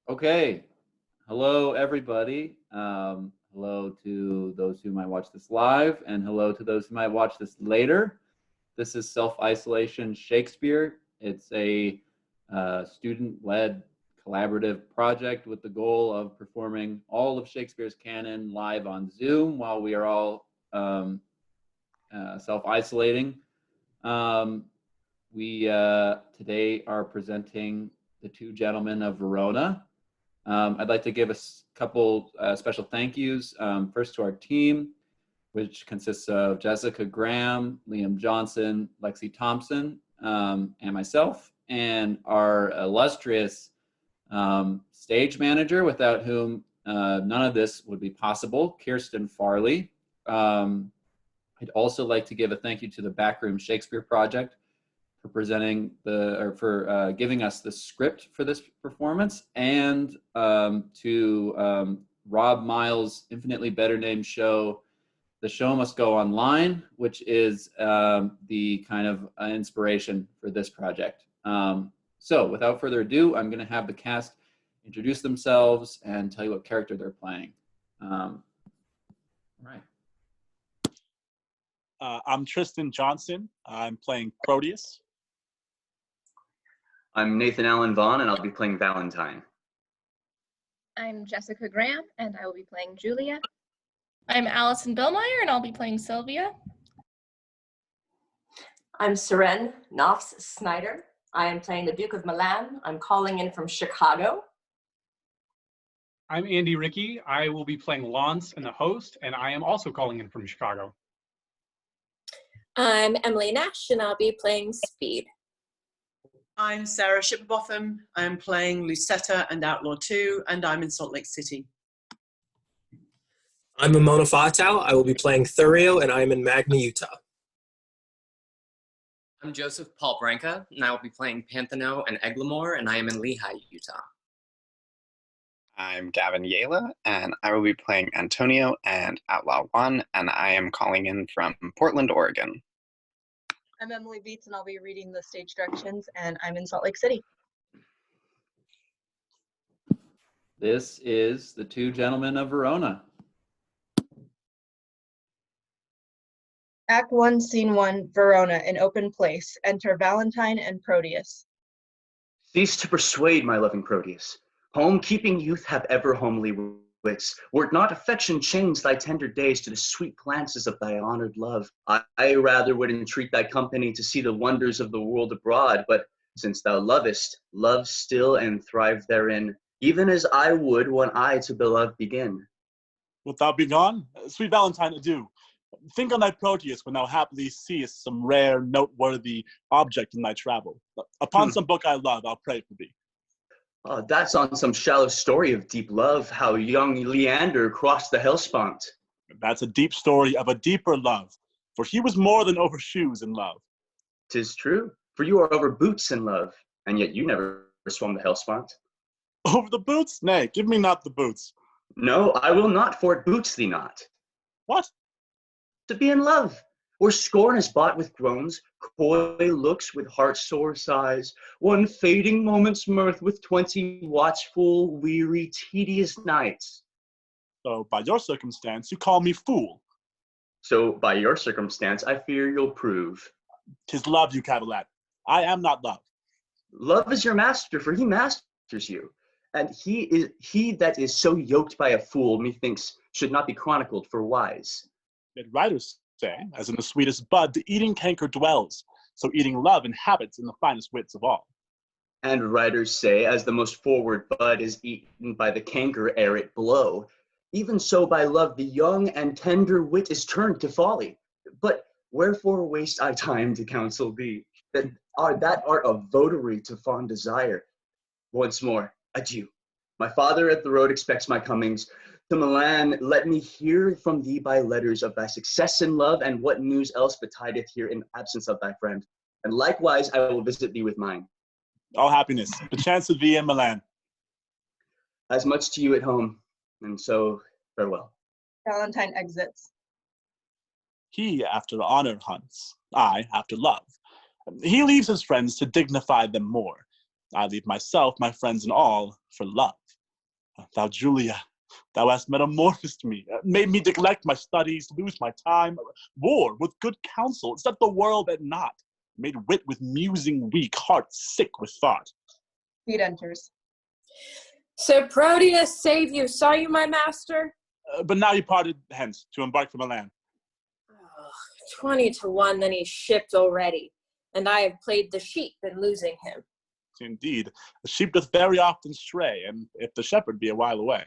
Okay. Hello, everybody. Hello to those who might watch this live, and hello to those who might watch this later. This is Self-Isolation Shakespeare. It's a student-led collaborative project with the goal of performing all of Shakespeare's canon live on Zoom while we are all self-isolating. We today are presenting The Two Gentlemen of Verona. I'd like to give a couple special thank yous. First to our team, which consists of Jessica Graham, Liam Johnson, Lexi Thompson, and myself, and our illustrious stage manager, without whom none of this would be possible, Kirsten Farley. I'd also like to give a thank you to the Back Room Shakespeare Project for presenting for giving us the script for this performance, and to Rob Miles' infinitely better named show, The Show Must Go Online, which is the kind of inspiration for this project. So without further ado, I'm going to have the cast introduce themselves and tell you what character they're playing. All right. I'm Tristan Johnson. I'm playing Proteus. I'm Nathan Allen Vaughn, and I'll be playing Valentine. I'm Jessica Graham, and I will be playing Julia. I'm Allison Billmeyer, and I'll be playing Sylvia. I'm Saren, Nofs Snyder. I am playing the Duke of Milan. I'm calling in from Chicago. I'm Andy Ricci. I will be playing Launce and the host, and I am also calling in from Chicago. I'm Emily Nash, and I'll be playing Speed. I'm Sarah Shippobotham. I'm playing Lucetta and Outlaw 2, and I'm in Salt Lake City. I'm Amona Faatau. I will be playing Thurio, and I am in Magna, Utah. I'm Joseph Paul Branca, and I will be playing Panthino and Eglamour, and I am in Lehi, Utah. I'm Gavin Yehle, and I will be playing Antonio and Outlaw 1, and I am calling in from Portland, Oregon. I'm Emily Beatse, and I'll be reading the stage directions, and I'm in Salt Lake City. This is The Two Gentlemen of Verona. Act 1, Scene 1, Verona, an open place. Enter Valentine and Proteus. Cease to persuade, my loving Proteus. Home-keeping youth have ever homely wits. Were't not affection chains thy tender days to the sweet glances of thy honored love, I rather would entreat thy company to see the wonders of the world abroad, but since thou lovest, love still and thrive therein, even as I would when I to beloved begin. Wilt thou be gone? Sweet Valentine, adieu. Think on thy Proteus when thou happily seest some rare, noteworthy object in thy travel. Upon some book I love, I'll pray for thee. That's on some shallow story of deep love, how young Leander crossed the Hellespont. That's a deep story of a deeper love, for he was more than over shoes in love. 'Tis true, for you are over boots in love, and yet you never swum the Hellespont. Over the boots? Nay, give me not the boots. No, I will not, for it boots thee not. What? To be in love, where scorn is bought with groans, coy looks with heart-sore sighs, one fading moment's mirth with 20 watchful, weary, tedious nights. So, by your circumstance, you call me fool. So, by your circumstance, I fear you'll prove. 'Tis love, you cavillette. I am not love. Love is your master, for he masters you. And he that is so yoked by a fool, methinks, should not be chronicled for wise. Yet writers say, as in the sweetest bud, the eating canker dwells, so eating love inhabits in the finest wits of all. And writers say, as the most forward bud is eaten by the canker ere it blow, even so by love the young and tender wit is turned to folly. But wherefore waste I time to counsel thee, that art a votary to fond desire? Once more, adieu. My father at the road expects my comings. To Milan, let me hear from thee by letters of thy success in love, and what news else betideth here in absence of thy friend. And likewise I will visit thee with mine. All happiness, perchance of thee in Milan. As much to you at home, and so farewell. Valentine exits. He after honor hunts, I after love. He leaves his friends to dignify them more. I leave myself, my friends and all, for love. Thou, Julia, thou hast metamorphosed me, made me neglect my studies, lose my time, war with good counsel, set the world at naught, made wit with musing weak, heart sick with thought. Speed enters. Sir Proteus, save you. Saw you, my master? But now he parted hence to embark for Milan. 20 to 1, then he's shipped already, and I have played the sheep in losing him. Indeed, the sheep doth very often stray, and if the shepherd be a while away.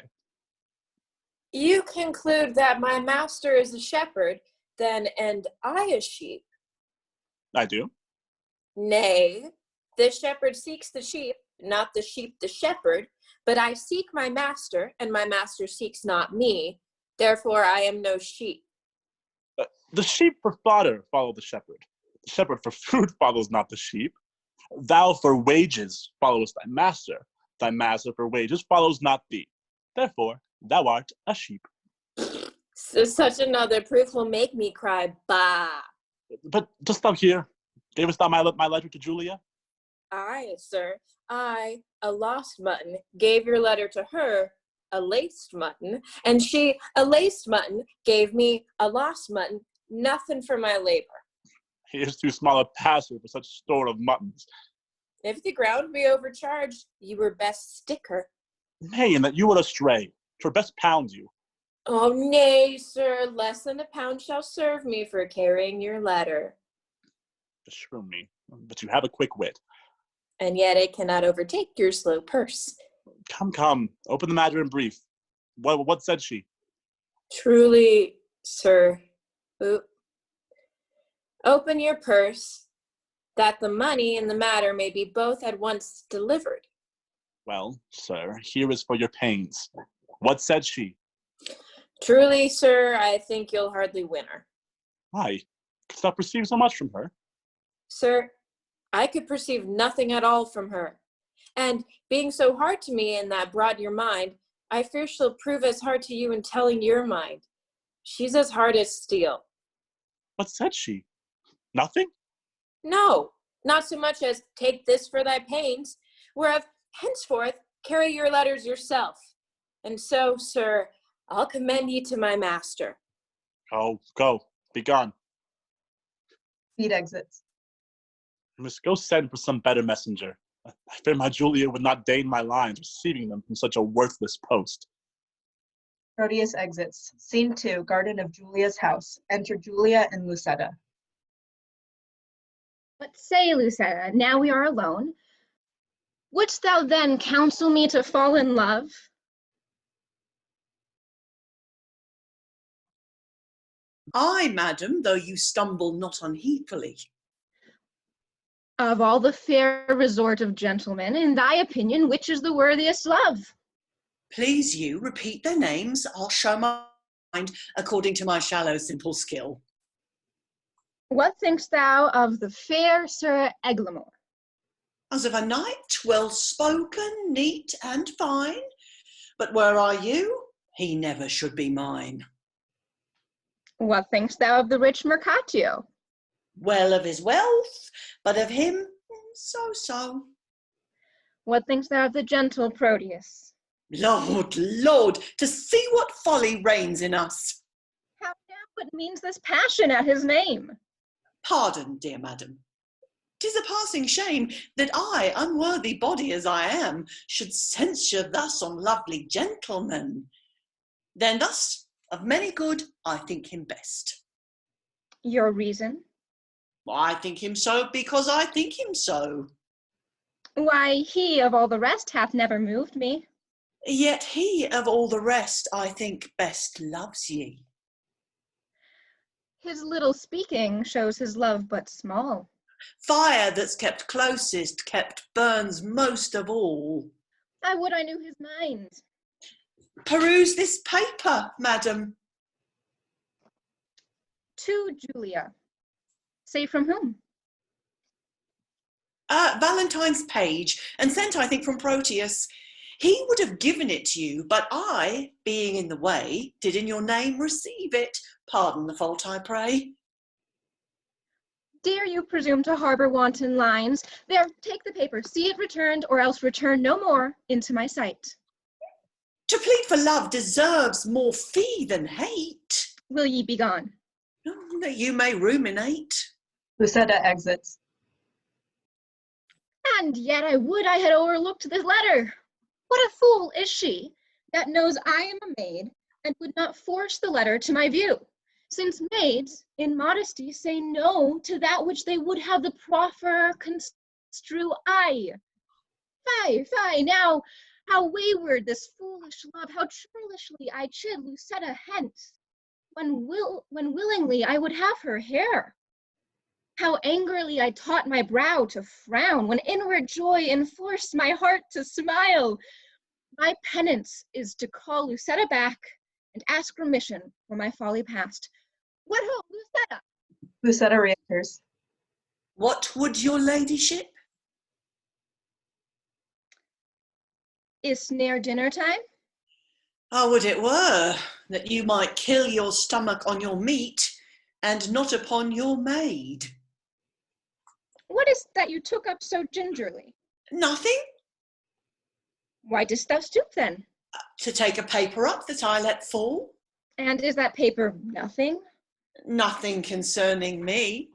You conclude that my master is a shepherd, then, and I a sheep? I do. Nay, the shepherd seeks the sheep, not the sheep the shepherd, but I seek my master, and my master seeks not me, therefore I am no sheep. The sheep for fodder follow the shepherd. The shepherd for food follows not the sheep. Thou for wages followest thy master for wages follows not thee. Therefore, thou art a sheep. So such another proof will make me cry, bah. But dost thou hear? Gavest thou my letter to Julia? Aye, sir. I, a lost mutton, gave your letter to her, a laced mutton, and she, a laced mutton, gave me a lost mutton, nothing for my labor. He is too small a passer for such store of muttons. If the ground be overcharged, you were best stick her. Nay, and that you would astray, 'twere best pound you. Oh, nay, sir, less than a pound shall serve me for carrying your letter. Beshrew me, but you have a quick wit. And yet it cannot overtake your slow purse. Come, open the matter in brief. What said she? Truly, sir, open your purse, that the money and the matter may be both at once delivered. Well, sir, here is for your pains. What said she? Truly, sir, I think you'll hardly win her. Why? Couldst thou perceive so much from her? Sir, I could perceive nothing at all from her. And being so hard to me in that brought your mind, I fear she'll prove as hard to you in telling your mind. She's as hard as steel. What said she? Nothing? No, not so much as take this for thy pains, whereof henceforth carry your letters yourself. And so, sir, I'll commend ye to my master. Oh, go, be gone. Speed exits. I must go send for some better messenger. I fear my Julia would not deign my lines, receiving them from such a worthless post. Proteus exits. Scene 2, Garden of Julia's house. Enter Julia and Lucetta. What say, Lucetta, now we are alone? Wouldst thou then counsel me to fall in love? Ay, madam, though you stumble not unheedfully. Of all the fair resort of gentlemen, in thy opinion, which is the worthiest love? Please you, repeat their names. I'll show my mind according to my shallow, simple skill. What thinkst thou of the fair Sir Eglamour? As of a knight, well spoken, neat and fine. But were I you, he never should be mine. What thinkst thou of the rich Mercatio? Well of his wealth, but of him, so-so. What thinkst thou of the gentle Proteus? Lord, Lord, to see what folly reigns in us. How now, what means this passion at his name? Pardon, dear madam. 'Tis a passing shame that I, unworthy body as I am, should censure thus on lovely gentlemen. Then thus, of many good, I think him best. Your reason? I think him so because I think him so. Why, he of all the rest hath never moved me. Yet he of all the rest, I think, best loves ye. His little speaking shows his love but small. Fire that's kept closest, kept burns most of all. I would I knew his mind. Peruse this paper, madam. To Julia. Say from whom? Valentine's page, and sent, I think, from Proteus. He would have given it to you, but I, being in the way, did in your name receive it. Pardon the fault, I pray. Dare you presume to harbour wanton lines? There, take the paper, see it returned, or else return no more into my sight. To plead for love deserves more fee than hate. Will ye be gone? No, you may ruminate. Lucetta exits. And yet I would I had overlooked this letter. What a fool is she, that knows I am a maid, and would not force the letter to my view, since maids, in modesty, say no to that which they would have the proffer construe aye. Fie, now, how wayward this foolish love, how churlishly I chid Lucetta hence, when willingly I would have her hair. How angrily I taught my brow to frown, when inward joy enforced my heart to smile. My penance is to call Lucetta back and ask remission for my folly past. What ho, Lucetta? Lucetta re-enters. What would your ladyship? Is near dinner time? Oh, would it were, that you might kill your stomach on your meat, and not upon your maid. What is that you took up so gingerly? Nothing. Why didst thou stoop then? To take a paper up that I let fall. And is that paper nothing? Nothing concerning me.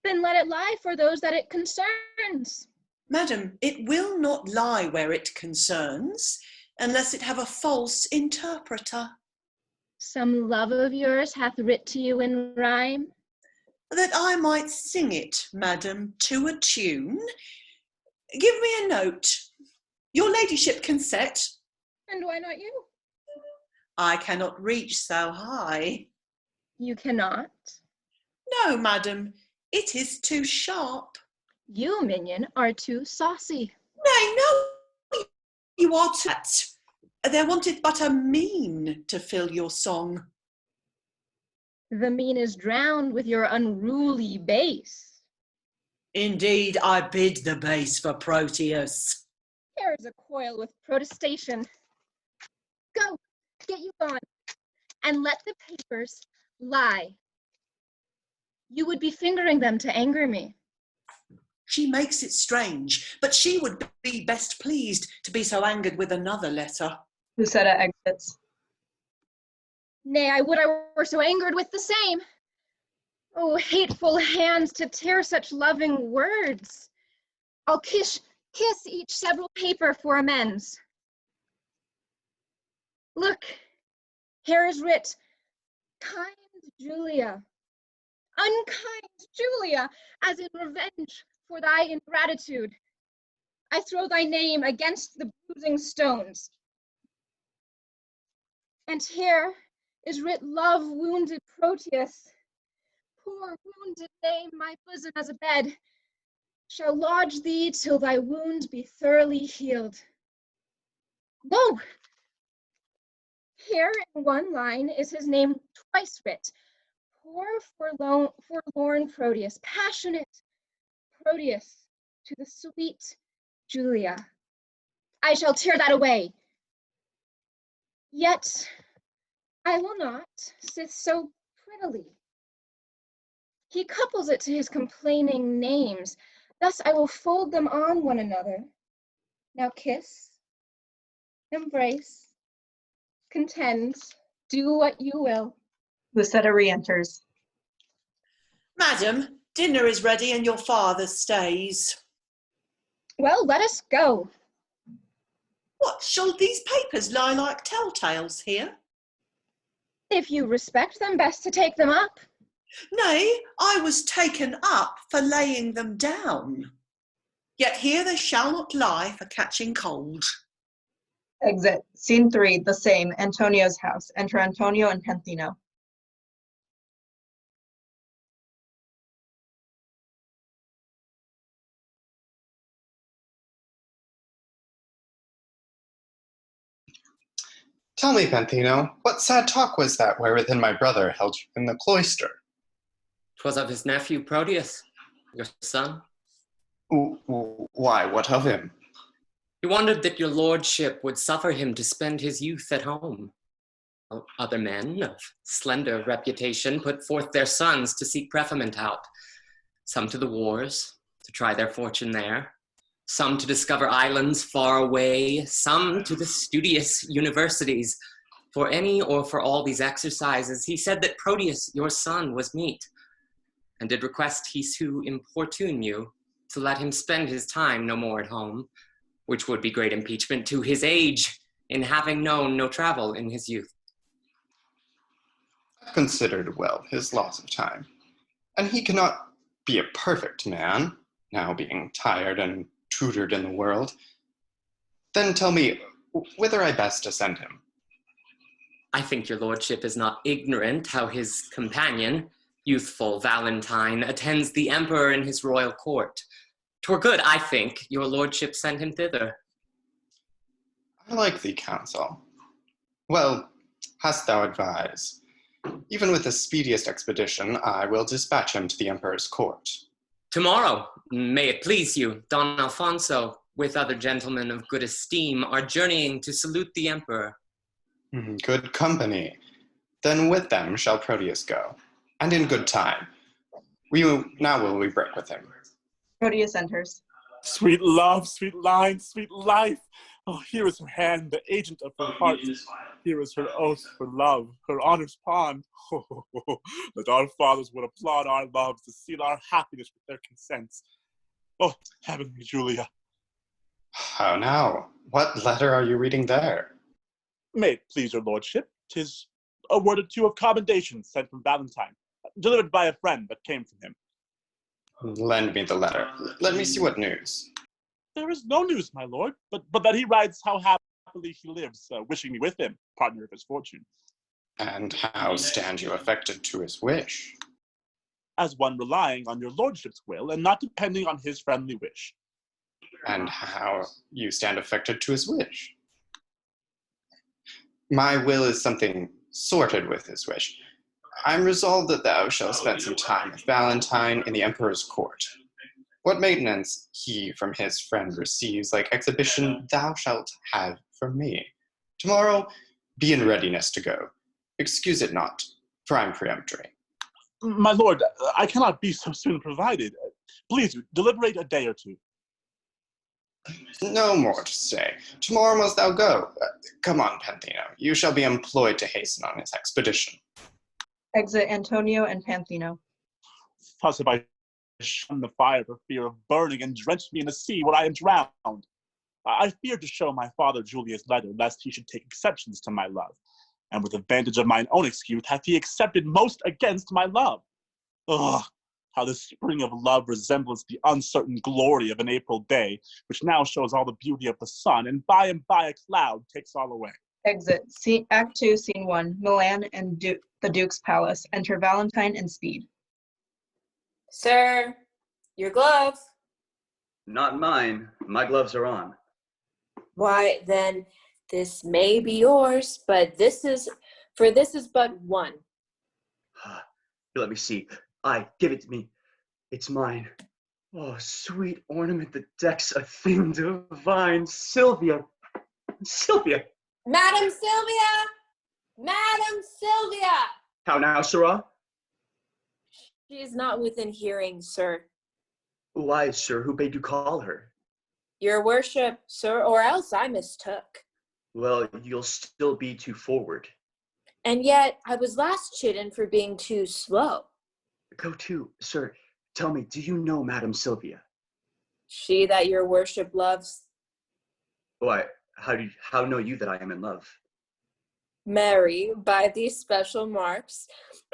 Then let it lie for those that it concerns. Madam, it will not lie where it concerns, unless it have a false interpreter. Some love of yours hath writ to you in rhyme? That I might sing it, madam, to a tune. Give me a note. Your ladyship can set. And why not you? I cannot reach so high. You cannot? No, madam, it is too sharp. You, minion, are too saucy. Nay, no, you are that. There wanted but a mean to fill your song. The mean is drowned with your unruly bass. Indeed, I bid the bass for Proteus. Here is a coil with protestation. Go, get you gone, and let the papers lie. You would be fingering them to anger me. She makes it strange, but she would be best pleased to be so angered with another letter. Lucetta exits. Nay, I would I were so angered with the same. Oh, hateful hands to tear such loving words. I'll kiss each several paper for amends. Look, here is writ, kind Julia, unkind Julia, as in revenge for thy ingratitude. I throw thy name against the bruising stones. And here is writ love wounded Proteus. Poor wounded name, my bosom as a bed, shall lodge thee till thy wound be thoroughly healed. Lo! Here in one line is his name twice writ. Poor forlorn Proteus, passionate Proteus to the sweet Julia. I shall tear that away. Yet I will not sit so prettily. He couples it to his complaining names. Thus I will fold them on one another. Now kiss, embrace, contend, do what you will. Lucetta re-enters. Madam, dinner is ready and your father stays. Well, let us go. What, shall these papers lie like telltales here? If you respect them, best to take them up. Nay, I was taken up for laying them down. Yet here they shall not lie for catching cold. Exit. Scene 3, the same, Antonio's house. Enter Antonio and Panthino. Tell me, Panthino, what sad talk was that wherewithin my brother held you in the cloister? 'Twas of his nephew Proteus, your son. Why, what of him? He wondered that your lordship would suffer him to spend his youth at home. Other men of slender reputation put forth their sons to seek preferment out, some to the wars, to try their fortune there, some to discover islands far away, some to the studious universities. For any or for all these exercises, he said that Proteus, your son, was meet, and did request he to importune you to let him spend his time no more at home, which would be great impeachment to his age, in having known no travel in his youth. I considered well his loss of time, and he cannot be a perfect man, now being tired and tutored in the world. Then tell me, whither I best to send him? I think your lordship is not ignorant how his companion, youthful Valentine, attends the emperor in his royal court. 'Twere good, I think, your lordship send him thither. I like thee, counsel. Well, hast thou advise? Even with the speediest expedition, I will dispatch him to the emperor's court. Tomorrow, may it please you, Don Alfonso, with other gentlemen of good esteem, are journeying to salute the emperor. Good company. Then with them shall Proteus go, and in good time. Now will we break with him. Proteus enters. Sweet love, sweet line, sweet life. Oh, here is her hand, the agent of her heart. Here is her oath for love, her honor's pawn. Oh, that our fathers would applaud our loves to seal our happiness with their consents. Oh, heavenly Julia. How now? What letter are you reading there? May it please your lordship, 'tis a word or two of commendation sent from Valentine, delivered by a friend that came from him. Lend me the letter. Let me see what news. There is no news, my lord, but that he writes how happily he lives, wishing me with him, partner of his fortune. And how stand you affected to his wish? As one relying on your lordship's will, and not depending on his friendly wish. And how you stand affected to his wish? My will is something sorted with his wish. I'm resolved that thou shalt spend some time with Valentine in the emperor's court. What maintenance he from his friend receives, like exhibition, thou shalt have from me. Tomorrow, be in readiness to go. Excuse it not, for I'm peremptory. My lord, I cannot be so soon provided. Please, deliberate a day or two. No more to say. Tomorrow must thou go. Come on, Panthino. You shall be employed to hasten on his expedition. Exit Antonio and Panthino. Thus have I shunned the fire for fear of burning, and drenched me in the sea where I am drowned. I feared to show my father Julia's letter, lest he should take exceptions to my love. And with advantage of mine own excuse, hath he accepted most against my love. Ugh, how the spring of love resembles the uncertain glory of an April day, which now shows all the beauty of the sun, and by a cloud takes all away. Exit. Act 2, Scene 1. Milan and the Duke's palace. Enter Valentine and Speed. Sir, your gloves. Not mine. My gloves are on. Why, then, this may be yours, but this is but one. Here, let me see. Give it to me. It's mine. Oh, sweet ornament that decks a thing divine. Sylvia. Sylvia. Madam Sylvia! Madam Sylvia! How now, Sirrah? She is not within hearing, sir. Why, sir, who bade you call her? Your worship, sir, or else I mistook. Well, you'll still be too forward. And yet, I was last chidden for being too slow. Go to, sir. Tell me, do you know Madam Sylvia? She that your worship loves. Why, how know you that I am in love? Mary, by these special marks.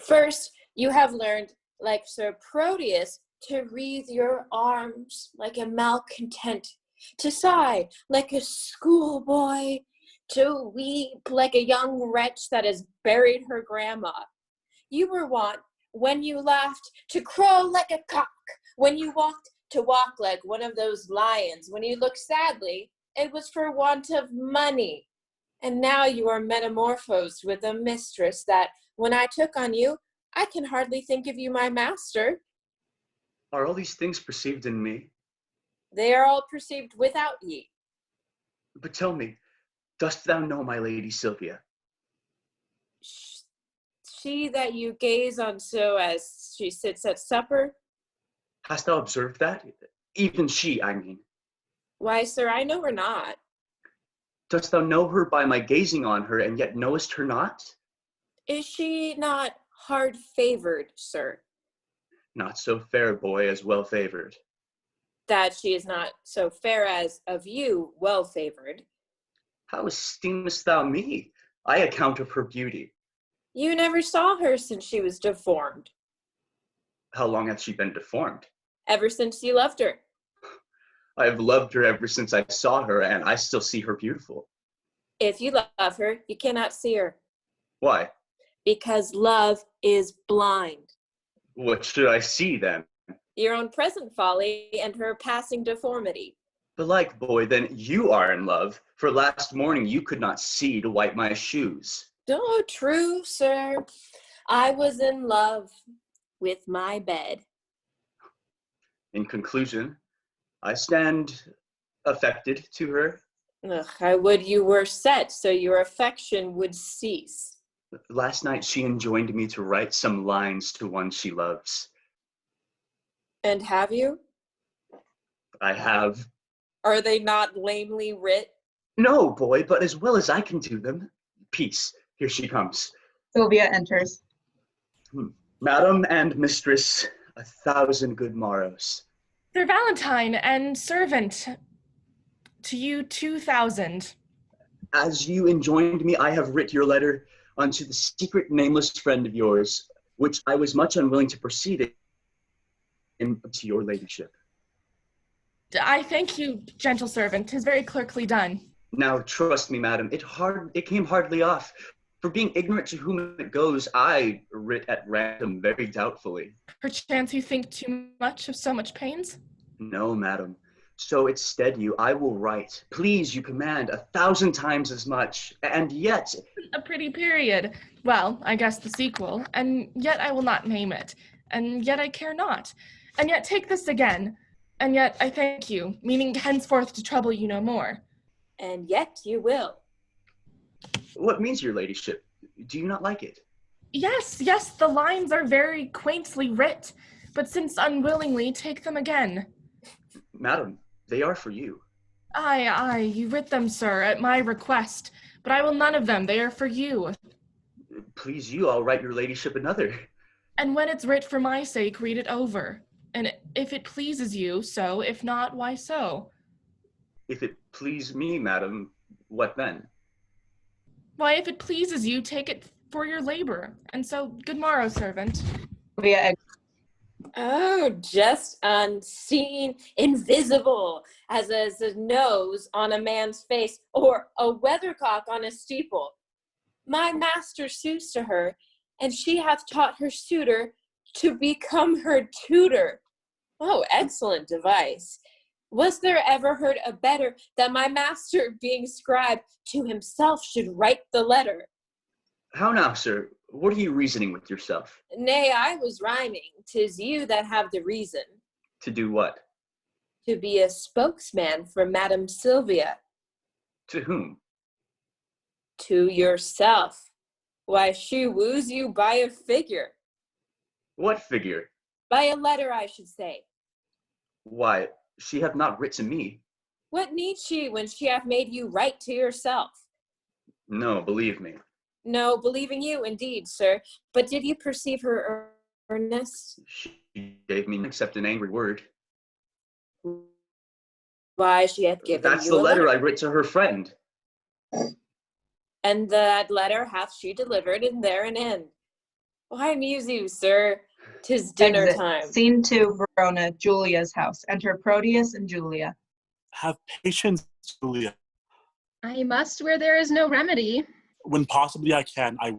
First, you have learned, like Sir Proteus, to wreathe your arms like a malcontent, to sigh like a schoolboy, to weep like a young wretch that has buried her grandma. You were wont, when you laughed, to crow like a cock, when you walked, to walk like one of those lions, when you looked sadly, it was for want of money. And now you are metamorphosed with a mistress that, when I took on you, I can hardly think of you my master. Are all these things perceived in me? They are all perceived without ye. But tell me, dost thou know my lady Sylvia? She that you gaze on so as she sits at supper? Hast thou observed that? Even she, I mean. Why, sir, I know her not. Dost thou know her by my gazing on her, and yet knowest her not? Is she not hard-favored, sir? Not so fair, boy, as well-favored. That she is not so fair as of you well-favored. How esteemest thou me? I account of her beauty. You never saw her since she was deformed. How long hath she been deformed? Ever since you loved her. I have loved her ever since I saw her, and I still see her beautiful. If you love her, you cannot see her. Why? Because love is blind. What should I see, then? Your own present folly and her passing deformity. Belike, boy, then you are in love, for last morning you could not see to wipe my shoes. Oh, true, sir. I was in love with my bed. In conclusion, I stand affected to her. Ugh, I would you were set, so your affection would cease. Last night she enjoined me to write some lines to one she loves. And have you? I have. Are they not lamely writ? No, boy, but as well as I can do them. Peace, here she comes. Sylvia enters. Madam and mistress, 1,000 good morrows. Sir Valentine and servant, to you 2,000. As you enjoined me, I have writ your letter unto the secret nameless friend of yours, which I was much unwilling to proceed to your ladyship. I thank you, gentle servant. 'Tis very clerkly done. Now trust me, madam, it came hardly off. For being ignorant to whom it goes, I writ at random very doubtfully. Perchance you think too much of so much pains? No, madam. So it stead you, I will write. Please, you command 1,000 times as much, and yet... A pretty period. Well, I guess the sequel, and yet I will not name it, and yet I care not, and yet take this again, and yet I thank you, meaning henceforth to trouble you no more. And yet you will. What means your ladyship? Do you not like it? Yes, the lines are very quaintly writ, but since unwillingly, take them again. Madam, they are for you. Aye, you writ them, sir, at my request, but I will none of them, they are for you. Please you, I'll write your ladyship another. And when it's writ for my sake, read it over. And if it pleases you, so, if not, why so? If it please me, madam, what then? Why, if it pleases you, take it for your labor. And so, good morrow, servant. Oh, just unseen, invisible, as a nose on a man's face, or a weathercock on a steeple. My master sues to her, and she hath taught her suitor to become her tutor. Oh, excellent device. Was there ever heard a better, that my master, being scribe, to himself should write the letter? How now, sir? What are you reasoning with yourself? Nay, I was rhyming. 'Tis you that have the reason. To do what? To be a spokesman for Madam Sylvia. To whom? To yourself. Why, she woos you by a figure. What figure? By a letter, I should say. Why, she hath not writ to me. What needs she when she hath made you write to yourself? No, believe me. No, believing you, indeed, sir. But did you perceive her earnest? She gave me except an angry word. Why, she hath given That's you the a letter I writ to her friend. And that letter hath she delivered, and there an end. Why amuse you, sir? 'Tis dinner Exit. time. Scene 2, Verona, Julia's house. Enter Proteus and Julia. Have patience, Julia. I must where there is no remedy. When possibly I can, I...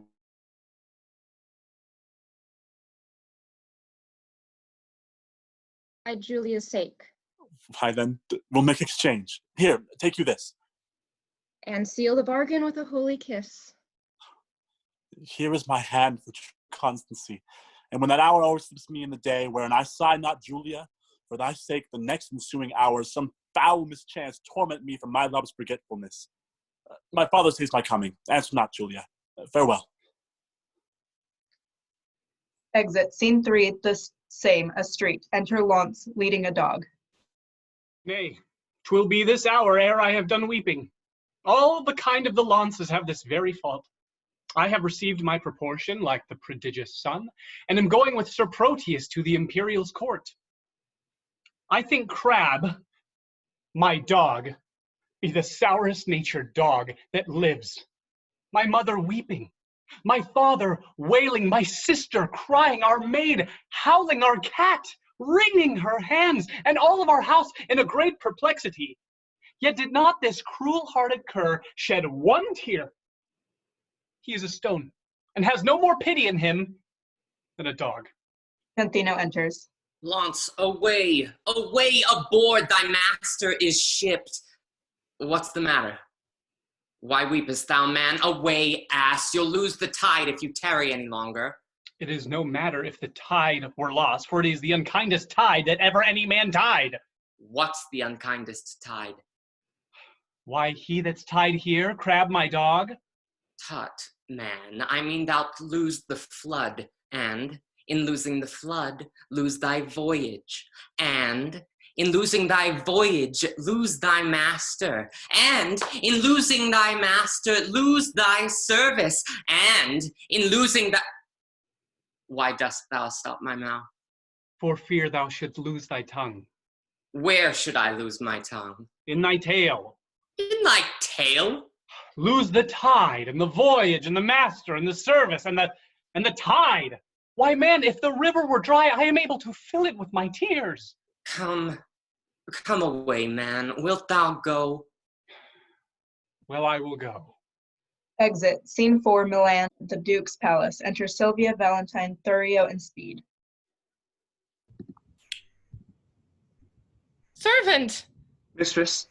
By Julia's sake. Why then, we'll make exchange. Here, take you this. And seal the bargain with a holy kiss. Here is my hand for true constancy. And when that hour oversleeps me in the day, wherein I sigh not, Julia, for thy sake, the next ensuing hours, some foul mischance torment me from my love's forgetfulness. My father says my coming. Answer not, Julia. Farewell. Exit. Scene 3, the same, a street. Enter Launce, leading a dog. Nay, 'Twill be this hour ere I have done weeping. All the kind of the Launces have this very fault. I have received my proportion like the prodigious son, and am going with Sir Proteus to the Imperial's court. I think Crab, my dog, be the sourest natured dog that lives. My mother weeping, my father wailing, my sister crying, our maid howling, our cat wringing her hands, and all of our house in a great perplexity. Yet did not this cruel-hearted cur shed one tear. He is a stone, and has no more pity in him than a dog. Panthino enters. Launce, away, away aboard, thy master is shipped. What's the matter? Why weepest thou, man? Away, ass, you'll lose the tide if you tarry any longer. It is no matter if the tide were lost, for it is the unkindest tide that ever any man tied. What's the unkindest tide? Why, he that's tied here, Crab my dog. Tut, man, I mean thou'lt lose the flood, and, in losing the flood, lose thy voyage, and, in losing thy voyage, lose thy master, and, in losing thy master, lose thy service, and, in losing thy... Why dost thou stop my mouth? For fear thou shouldst lose thy tongue. Where should I lose my tongue? In thy tail. In thy tail? Lose the tide, and the voyage, and the master, and the service, and the tide. Why, man, if the river were dry, I am able to fill it with my tears. Come away, man. Wilt thou go? Well, I will go. Exit. Scene 4, Milan, the Duke's palace. Enter Sylvia, Valentine, Thurio, and Speed. Servant! Mistress?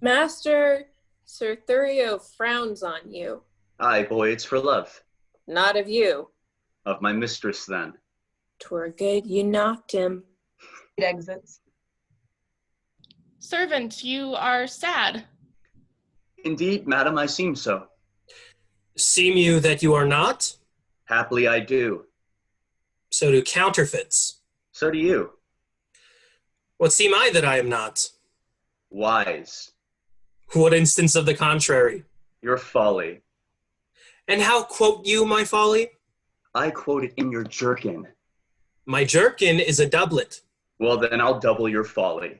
Master, Sir Thurio frowns on you. Aye, boy, it's for love. Not of you. Of my mistress, then. 'Twere good you knocked him. It exits. Servant, you are sad. Indeed, madam, I seem so. Seem you that you are not? Happily I do. So do counterfeits. So do you. What seem I that I am not? Wise. What instance of the contrary? Your folly. And how quote you my folly? I quote it in your jerkin. My jerkin is a doublet. Well, then I'll double your folly.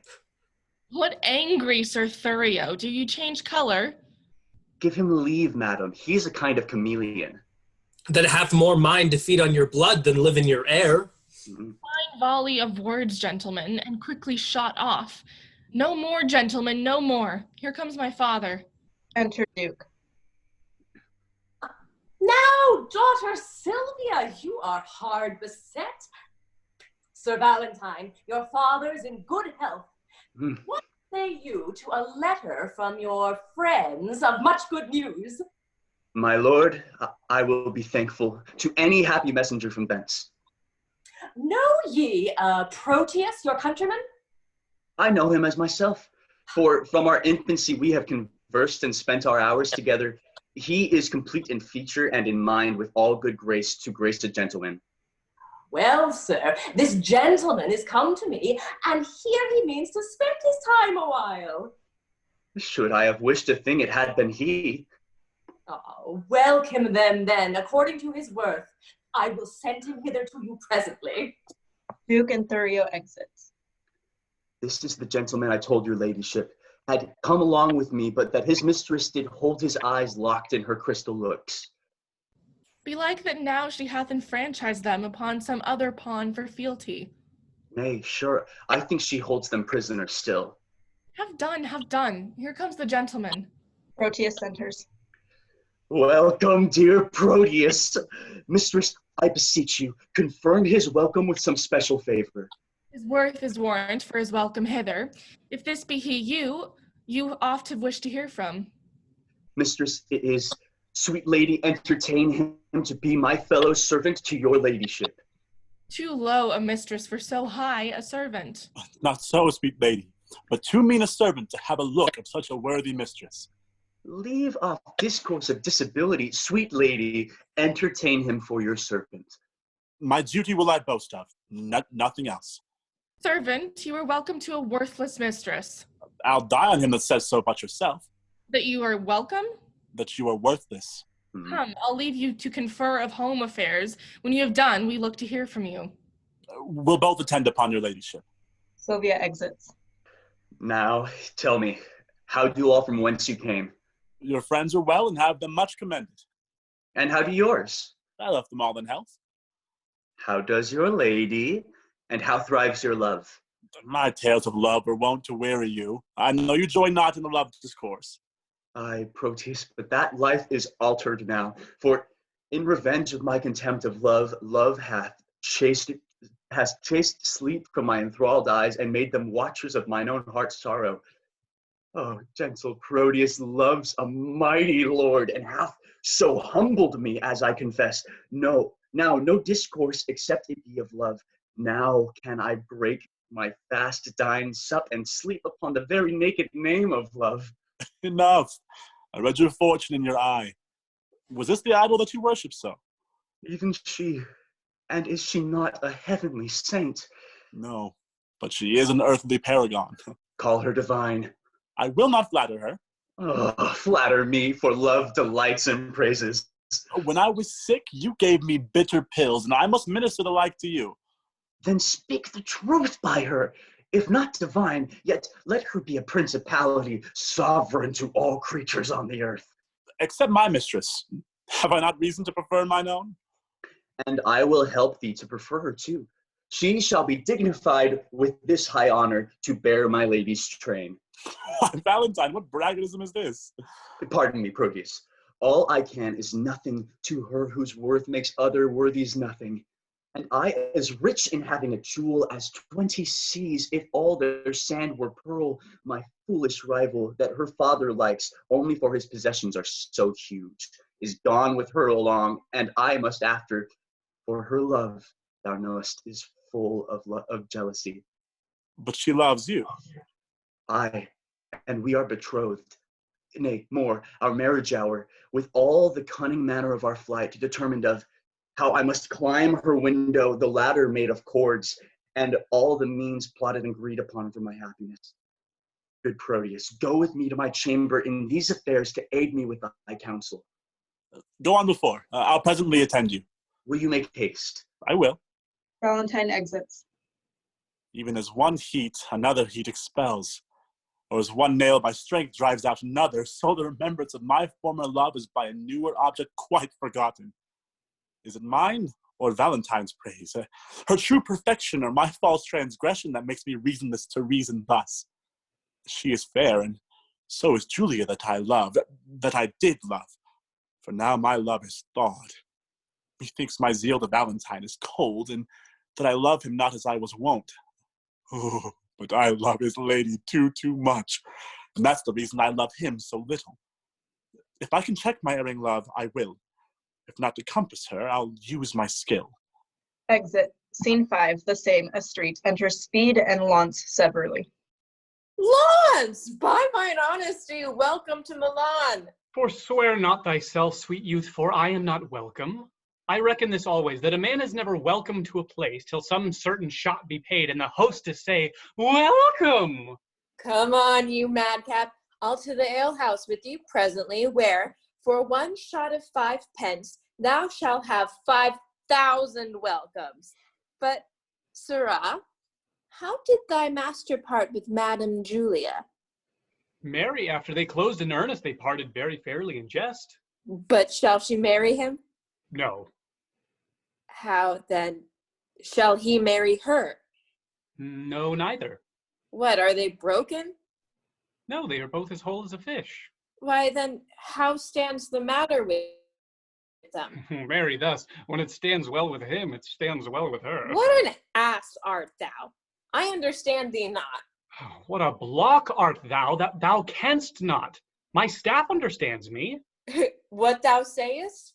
What angry Sir Thurio, do you change color? Give him leave, madam. He is a kind of chameleon. That hath more mind to feed on your blood than live in your air. Fine volley of words, gentlemen, and quickly shot off. No more, gentlemen, no more. Here comes my father. Enter Duke. Now, daughter Sylvia, you are hard beset. Sir Valentine, your father's in good health. What say you to a letter from your friends of much good news? My lord, I will be thankful to any happy messenger from thence. Know ye Proteus, your countryman? I know him as myself, for from our infancy we have conversed and spent our hours together. He is complete in feature and in mind with all good grace to grace a gentleman. Well, sir, this gentleman is come to me, and here he means to spend his time a while. Should I have wished a thing, it had been he. Oh, welcome them then, according to his worth. I will send him hither to you presently. Duke and Thurio exits. This is the gentleman I told your ladyship had come along with me, but that his mistress did hold his eyes locked in her crystal looks. Belike that now she hath enfranchised them upon some other pawn for fealty. Nay, sure, I think she holds them prisoners still. Have done, have done. Here comes the gentleman. Proteus enters. Welcome, dear Proteus. Mistress, I beseech you, confirm his welcome with some special favor. His worth is warrant for his welcome hither. If this be he you oft have wished to hear from. Mistress, it is, sweet lady, entertain him to be my fellow servant to your ladyship. Too low a mistress for so high a servant. Not so, sweet lady, but too mean a servant to have a look of such a worthy mistress. Leave off discourse of disability, sweet lady, entertain him for your servant. My duty will I boast of, nothing else. Servant, you are welcome to a worthless mistress. I'll die on him that says so but yourself, That you are welcome? that you are worthless. Come, I'll leave you to confer of home affairs. When you have done, we look to hear from you. We'll both attend upon your ladyship. Sylvia exits. Now, tell me, how do all from whence you came? Your friends are well and have them much commended. And how do yours? I left them all in health. How does your lady? And how thrives your love? My tales of love are wont to weary you. I know you join not in the love discourse. Ay, Proteus, but that life is altered now. For in revenge of my contempt of love, love hath chased sleep from my enthralled eyes and made them watchers of mine own heart's sorrow. Oh, gentle Proteus loves a mighty lord, and hath so humbled me, as I confess. No discourse except it be of love. Now can I break my fast, dine, sup, and sleep upon the very naked name of love. Enough. I read your fortune in your eye. Was this the idol that you worship so? Even she. And is she not a heavenly saint? No, but she is an earthly paragon. Call her divine. I will not flatter her. Oh, flatter me, for love delights in praises. When I was sick, you gave me bitter pills, and I must minister the like to you. Then speak the truth by her. If not divine, yet let her be a principality, sovereign to all creatures on the earth. Except my mistress. Have I not reason to prefer mine own? And I will help thee to prefer her too. She shall be dignified with this high honor to bear my lady's train. Valentine, what braggadism is this? Pardon me, Proteus. All I can is nothing to her whose worth makes other worthies nothing. And I as rich in having a jewel as 20 seas, if all their sand were pearl, my foolish rival that her father likes, only for his possessions are so huge, is gone with her along, and I must after, for her love, thou knowest, is full of jealousy. But she loves you. Aye, and we are betrothed. Nay, more, our marriage hour, with all the cunning manner of our flight, determined of how I must climb her window, the ladder made of cords, and all the means plotted and agreed upon for my happiness. Good Proteus, go with me to my chamber in these affairs to aid me with thy counsel. Go on before. I'll presently attend you. Will you make haste? I will. Valentine exits. Even as one heat, another heat expels. Or as one nail by strength drives out another, so the remembrance of my former love is by a newer object quite forgotten. Is it mine or Valentine's praise? Her true perfection or my false transgression that makes me reasonless to reason thus? She is fair, and so is Julia that I love, that I did love. For now my love is thawed. Methinks my zeal to Valentine is cold, and that I love him not as I was wont. Oh, but I love his lady too much, and that's the reason I love him so little. If I can check my erring love, I will. If not to compass her, I'll use my skill. Exit. Scene 5, the same, a street. Enter Speed and Launce severally. Launce, by mine honesty, welcome to Milan. Forswear not thyself, sweet youth, for I am not welcome. I reckon this always, that a man is never welcome to a place till some certain shot be paid and the hostess say, welcome. Come on, you madcap. I'll to the alehouse with you presently, where, for one shot of 5 pence, thou shalt have 5,000 welcomes. But, sirrah, how did thy master part with Madam Julia? Marry, after they closed in earnest, they parted very fairly in jest. But shall she marry him? No. How, then, shall he marry her? No, neither. What, are they broken? No, they are both as whole as a fish. Why, then, how stands the matter with them? Marry thus, when it stands well with him, it stands well with her. What an ass art thou! I understand thee not. What a block art thou, that thou canst not. My staff understands me. What thou sayest?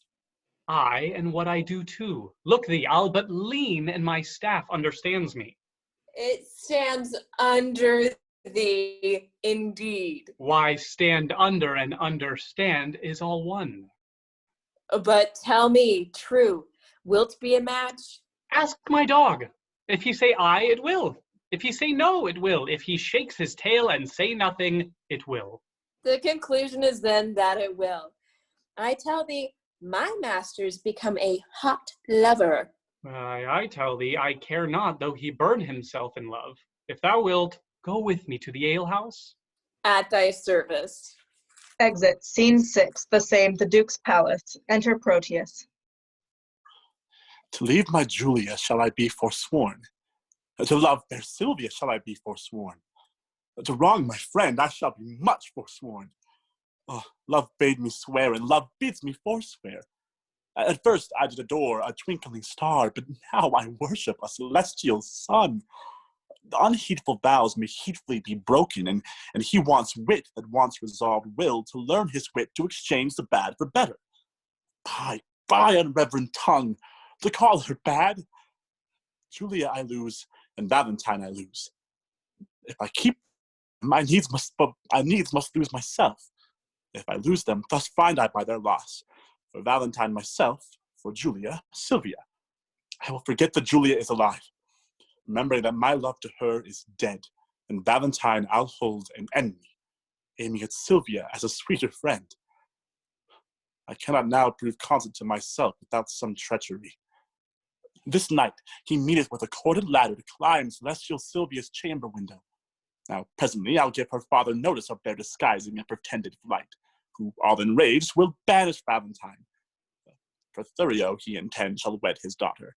I, and what I do too. Look thee, I'll but lean, and my staff understands me. It stands under thee, indeed. Why, stand under and understand is all one. But tell me, true, wilt be a match? Ask my dog. If he say aye, it will. If he say no, it will. If he shakes his tail and say nothing, it will. The conclusion is then that it will. I tell thee, my master's become a hot lover. I tell thee, I care not though he burn himself in love. If thou wilt, go with me to the alehouse. At thy service. Exit. Scene 6. The same. The Duke's palace. Enter Proteus. To leave my Julia shall I be forsworn. To love fair Sylvia shall I be forsworn. To wrong my friend I shall be much forsworn. Oh, love bade me swear, and love bids me forswear. At first I did adore a twinkling star, but now I worship a celestial sun. The unheedful vows may heedfully be broken, and he wants wit that wants resolved will to learn his wit to exchange the bad for better. By unreverend tongue, to call her bad. Julia I lose, and Valentine I lose. If I keep them, I needs must lose myself. If I lose them, thus find I by their loss. For Valentine myself, for Julia, Sylvia. I will forget that Julia is alive, remembering that my love to her is dead, and Valentine I'll hold an enemy, aiming at Sylvia as a sweeter friend. I cannot now prove constant to myself without some treachery. This night he meeteth with a corded ladder to climb celestial Sylvia's chamber window. Now presently I'll give her father notice of their disguising and pretended flight, who, all enraged, will banish Valentine. For Thurio he intends shall wed his daughter.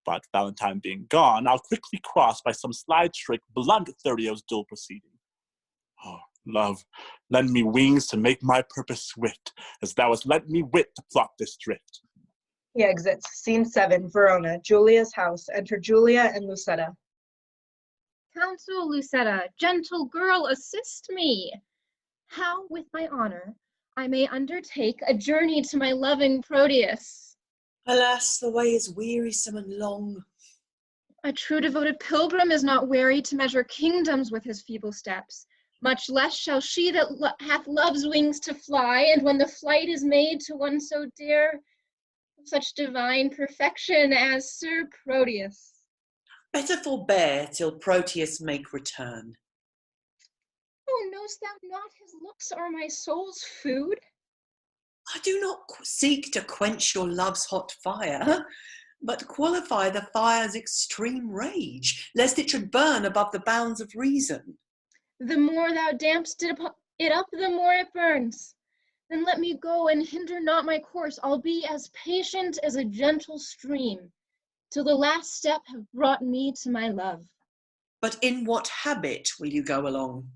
But Valentine being gone, I'll quickly cross by some slide trick blunt Thurio's dull proceeding. Oh, love, lend me wings to make my purpose swift, as thou hast lent me wit to plot this drift. He exits. Scene 7. Verona. Julia's house. Enter Julia and Lucetta. Counsel, Lucetta, gentle girl, assist me. How, with my honor, I may undertake a journey to my loving Proteus. Alas, the way is wearisome and long. A true devoted pilgrim is not weary to measure kingdoms with his feeble steps. Much less shall she that hath love's wings to fly, and when the flight is made to one so dear, such divine perfection as Sir Proteus. Better forbear till Proteus make return. Oh, know'st thou not his looks are my soul's food? I do not seek to quench your love's hot fire, but qualify the fire's extreme rage, lest it should burn above the bounds of reason. The more thou dampst it up, the more it burns. Then let me go, and hinder not my course. I'll be as patient as a gentle stream, till the last step have brought me to my love. But in what habit will you go along?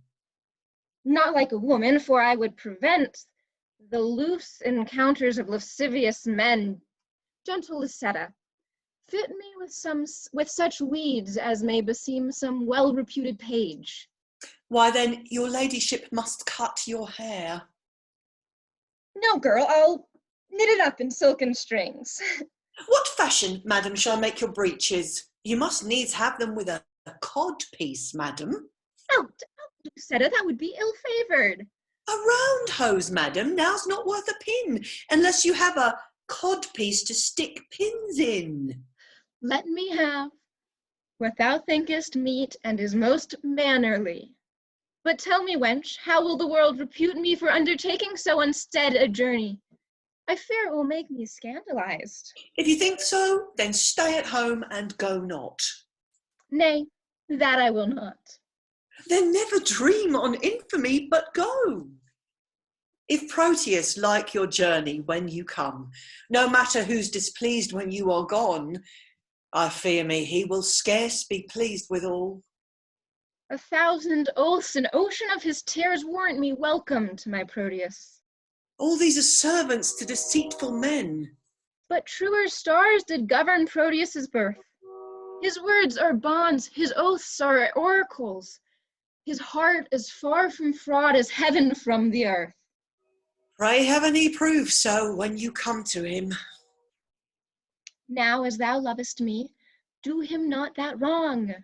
Not like a woman, for I would prevent the loose encounters of lascivious men. Gentle Lucetta, fit me with such weeds as may beseem some well-reputed page. Why then, your ladyship must cut your hair. No, girl, I'll knit it up in silken strings. What fashion, madam, shall I make your breeches? You must needs have them with a cod piece, madam. Oh, Lucetta, that would be ill-favoured. A round hose, madam, now's not worth a pin, unless you have a cod piece to stick pins in. Let me have what thou thinkest meet and is most mannerly. But tell me, wench, how will the world repute me for undertaking so unstead a journey? I fear it will make me scandalized. If you think so, then stay at home and go not. Nay, that I will not. Then never dream on infamy, but go. If Proteus like your journey when you come, no matter who's displeased when you are gone, I fear me he will scarce be pleased withal. 1,000 oaths and ocean of his tears warrant me welcome to my Proteus. All these are servants to deceitful men. But truer stars did govern Proteus's birth. His words are bonds, his oaths are oracles. His heart as far from fraud as heaven from the earth. Pray heaven he prove so when you come to him. Now as thou lovest me, do him not that wrong.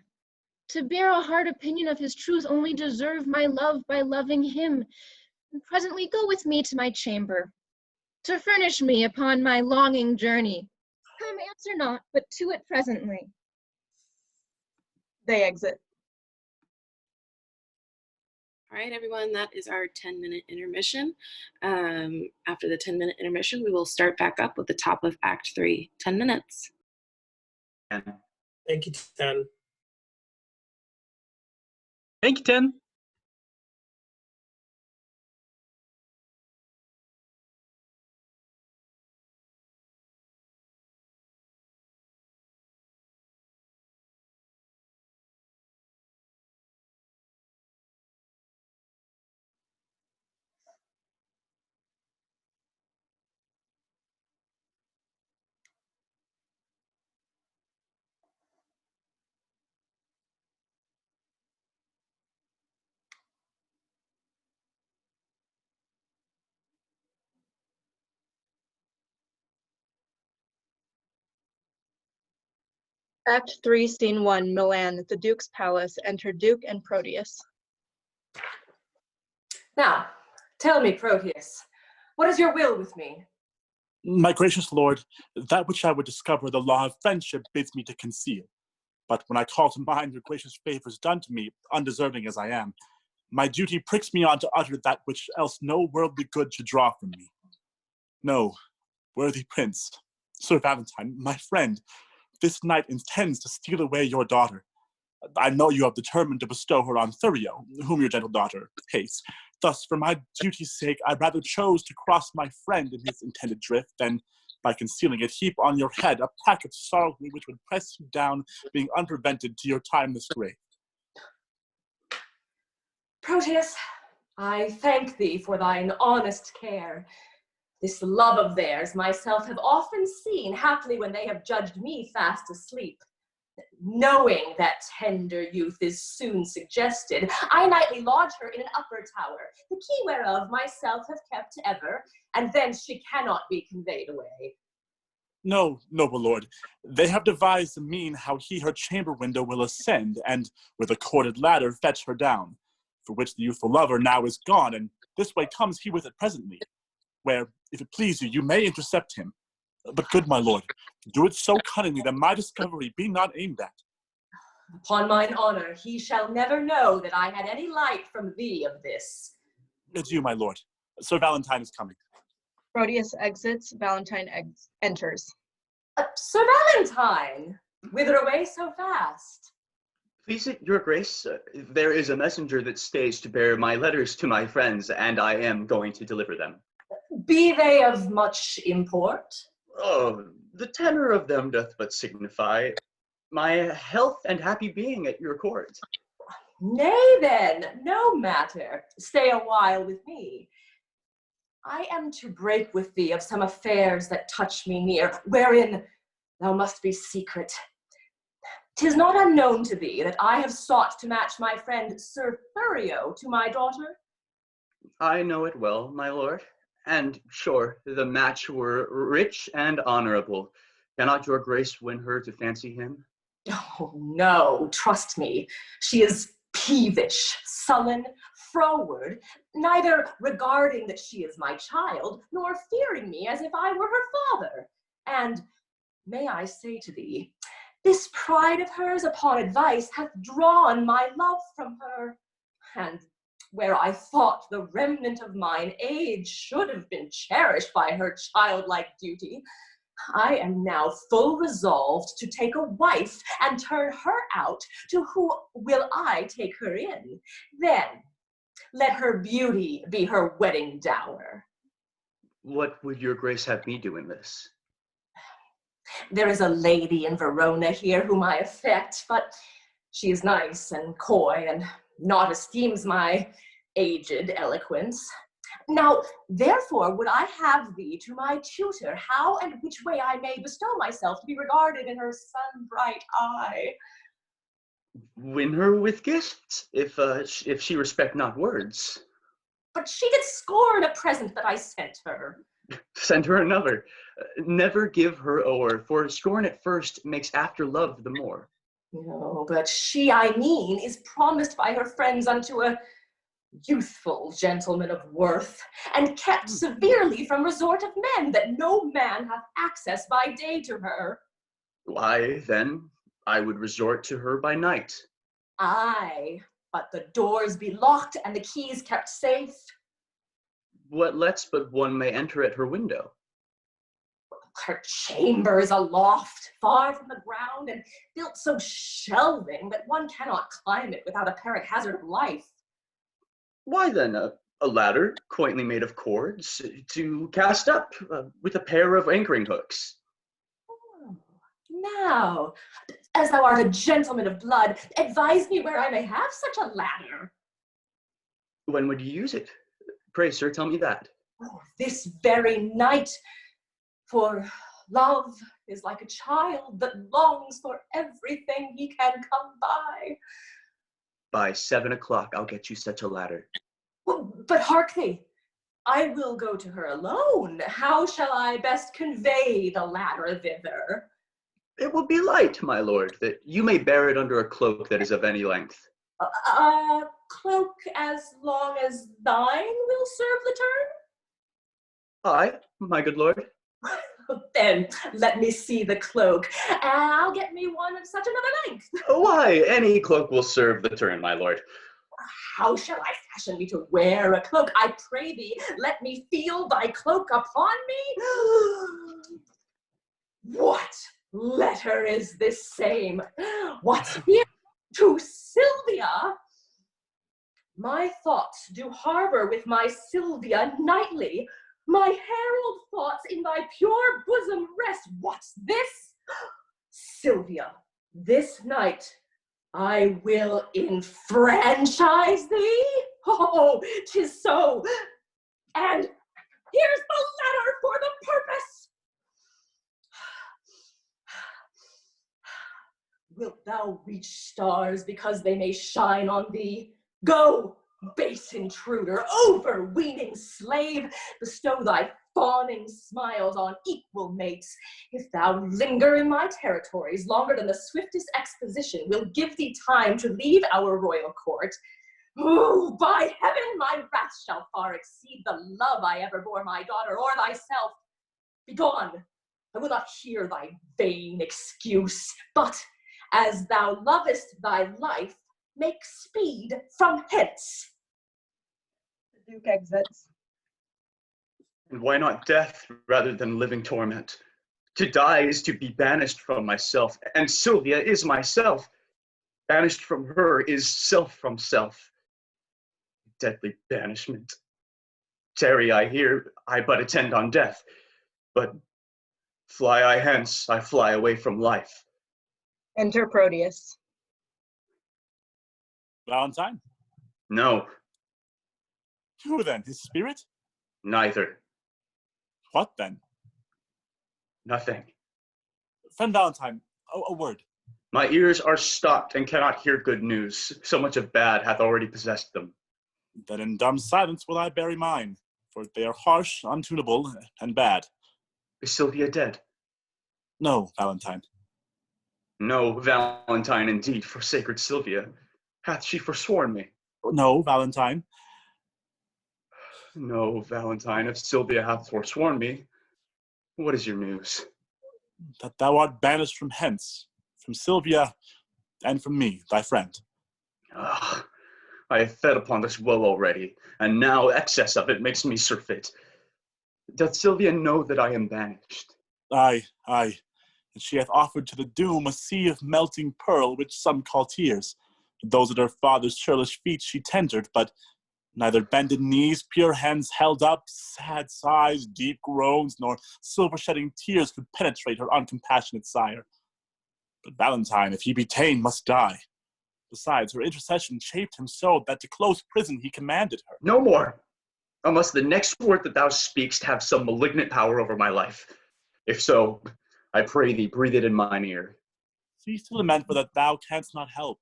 To bear a hard opinion of his truth only deserve my love by loving him. And presently go with me to my chamber, to furnish me upon my longing journey. Come, answer not, but to it presently. They exit. All right, everyone, that is our 10-minute intermission. After the 10-minute intermission, we will start back up with the top of Act 3. 10 minutes. Thank you, 10. Thank you, 10. Act 3, Scene 1, Milan, at the Duke's palace. Enter Duke and Proteus. Now, tell me, Proteus, what is your will with me? My gracious lord, that which I would discover the law of friendship bids me to conceal. But when I call to mind your gracious favors done to me, undeserving as I am, my duty pricks me on to utter that which else no worldly good should draw from me. No, worthy prince, Sir Valentine, my friend, this knight intends to steal away your daughter. I know you have determined to bestow her on Thurio, whom your gentle daughter hates. Thus, for my duty's sake, I rather chose to cross my friend in his intended drift than, by concealing it, heap on your head a pack of sorrow which would press you down, being unprevented to your timeless grave. Proteus, I thank thee for thine honest care. This love of theirs myself have often seen, haply when they have judged me fast asleep. Knowing that tender youth is soon suggested, I nightly lodge her in an upper tower, the key whereof myself have kept ever, and thence she cannot be conveyed away. No, noble lord, they have devised a mean how he her chamber window will ascend, and with a corded ladder fetch her down, for which the youthful lover now is gone, and this way comes he with it presently, where, if it please you, you may intercept him. But good my lord, do it so cunningly that my discovery be not aimed at. Upon mine honor, he shall never know that I had any light from thee of this. Adieu, my lord. Sir Valentine is coming. Proteus exits, Valentine enters. Sir Valentine, whither away so fast? Please it, your grace, there is a messenger that stays to bear my letters to my friends, and I am going to deliver them. Be they of much import? Oh, the tenor of them doth but signify my health and happy being at your court. Nay then, no matter. Stay a while with me. I am to break with thee of some affairs that touch me near, wherein thou must be secret. 'Tis not unknown to thee that I have sought to match my friend Sir Thurio to my daughter. I know it well, my lord, and sure, the match were rich and honorable. Cannot your grace win her to fancy him? Oh, no, trust me. She is peevish, sullen, froward, neither regarding that she is my child, nor fearing me as if I were her father. And may I say to thee, this pride of hers upon advice hath drawn my love from her. And where I thought the remnant of mine age should have been cherished by her childlike duty, I am now full resolved to take a wife and turn her out, to who will I take her in. Then let her beauty be her wedding dower. What would your grace have me do in this? There is a lady in Verona here whom I affect, but she is nice and coy and not esteems my aged eloquence. Now, therefore, would I have thee to my tutor, how and which way I may bestow myself to be regarded in her sun-bright eye. Win her with gifts, if she respect not words. But she did scorn a present that I sent her. Send her another. Never give her o'er, for scorn at first makes after love the more. No, but she, I mean, is promised by her friends unto a youthful gentleman of worth, and kept severely from resort of men, that no man hath access by day to her. Why, then, I would resort to her by night. Aye, but the doors be locked and the keys kept safe. What lets but one may enter at her window? Her chamber is a loft, far from the ground, and built so shelving that one cannot climb it without apparent hazard of life. Why then, a ladder, quaintly made of cords, to cast up with a pair of anchoring hooks. Oh, now, as thou art a gentleman of blood, advise me where I may have such a ladder. When would you use it? Pray, sir, tell me that. Oh, this very night, for love is like a child that longs for everything he can come by. By 7 o'clock, I'll get you such a ladder. Well, but hark thee, I will go to her alone. How shall I best convey the ladder thither? It will be light, my lord, that you may bear it under a cloak that is of any length. A cloak as long as thine will serve the turn? Aye, my good lord. Then let me see the cloak, and I'll get me one of such another length. Why, any cloak will serve the turn, my lord. How shall I fashion me to wear a cloak? I pray thee, let me feel thy cloak upon me. What letter is this same? What's here? To Sylvia? My thoughts do harbor with my Sylvia nightly. My herald thoughts in thy pure bosom rest. What's this? Sylvia, this night I will enfranchise thee. Oh, 'tis so. And here's the letter for the purpose. Wilt thou reach stars because they may shine on thee? Go, base intruder, overweening slave, bestow thy fawning smiles on equal mates. If thou linger in my territories longer than the swiftest exposition will give thee time to leave our royal court, oh, by heaven, my wrath shall far exceed the love I ever bore my daughter or thyself. Begone, I will not hear thy vain excuse, but as thou lovest thy life, make speed from hence. The Duke exits. And why not death rather than living torment? To die is to be banished from myself, and Sylvia is myself. Banished from her is self from self. Deadly banishment. Tarry I here, I but attend on death. But fly I hence, I fly away from life. Enter Proteus. Valentine? No, Who then? His spirit? neither. What then? Nothing. Friend Valentine, a word. My ears are stopped and cannot hear good news. So much of bad hath already possessed them. Then in dumb silence will I bury mine, for they are harsh, untunable, and bad. Is Sylvia dead? No, Valentine. No, Valentine, indeed, for sacred Sylvia. Hath she forsworn me? No, Valentine. No, Valentine, if Sylvia hath forsworn me, what is your news? That thou art banished from hence, from Sylvia, and from me, thy friend. Ah, I have fed upon this woe already, and now excess of it makes me surfeit. Doth Sylvia know that I am banished? Aye, and she hath offered to the doom a sea of melting pearl, which some call tears. Those at her father's churlish feet she tendered, but neither bended knees, pure hands held up, sad sighs, deep groans, nor silver-shedding tears could penetrate her uncompassionate sire. But Valentine, if he be ta'en, must die. Besides, her intercession chafed him so that to close prison he commanded her. No more, unless the next word that thou speakst have some malignant power over my life. If so, I pray thee, breathe it in mine ear. Cease to lament for that thou canst not help.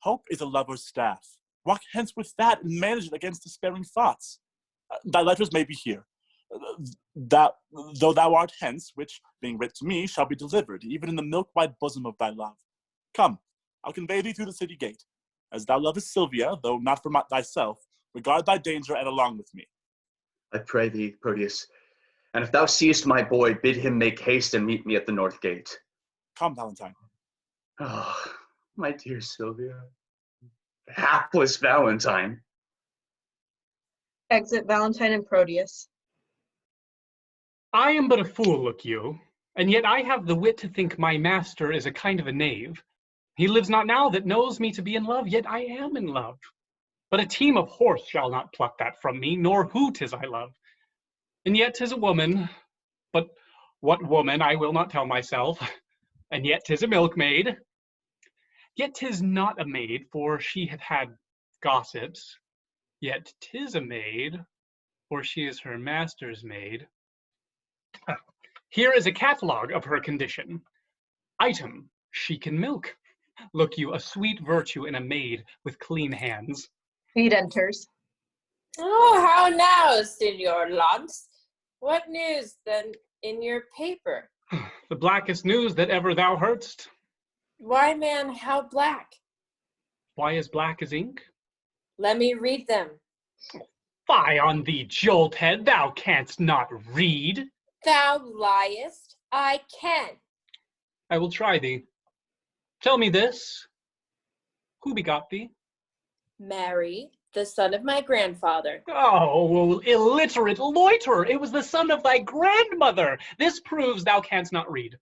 Hope is a lover's staff. Walk hence with that and manage it against despairing thoughts. Thy letters may be here. Though thou art hence, which, being writ to me, shall be delivered, even in the milk-white bosom of thy love. Come, I'll convey thee through the city gate. As thou lovest Sylvia, though not for thyself, regard thy danger and along with me. I pray thee, Proteus, and if thou seest my boy, bid him make haste and meet me at the north gate. Come, Valentine. Oh, my dear Sylvia, Hapless Valentine. Exit Valentine and Proteus. I am but a fool, look you, and yet I have the wit to think my master is a kind of a knave. He lives not now that knows me to be in love, yet I am in love. But a team of horse shall not pluck that from me, nor who 'tis I love. And yet 'tis a woman, but what woman I will not tell myself, and yet 'tis a milkmaid. Yet 'tis not a maid, for she hath had gossips. Yet 'tis a maid, for she is her master's maid. Here is a catalogue of her condition. Item, she can milk. Look you, a sweet virtue in a maid with clean hands. Beat enters. Oh, how now, Signor Launce? What news then in your paper? The blackest news that ever thou heardst. Why, man, how black? Why as black as ink? Let me read them. Fie on thee, jolthead, thou canst not read. Thou liest, I can. I will try thee. Tell me this, who begot thee? Mary, the son of my grandfather. Oh, illiterate loiterer, it was the son of thy grandmother. This proves thou canst not read.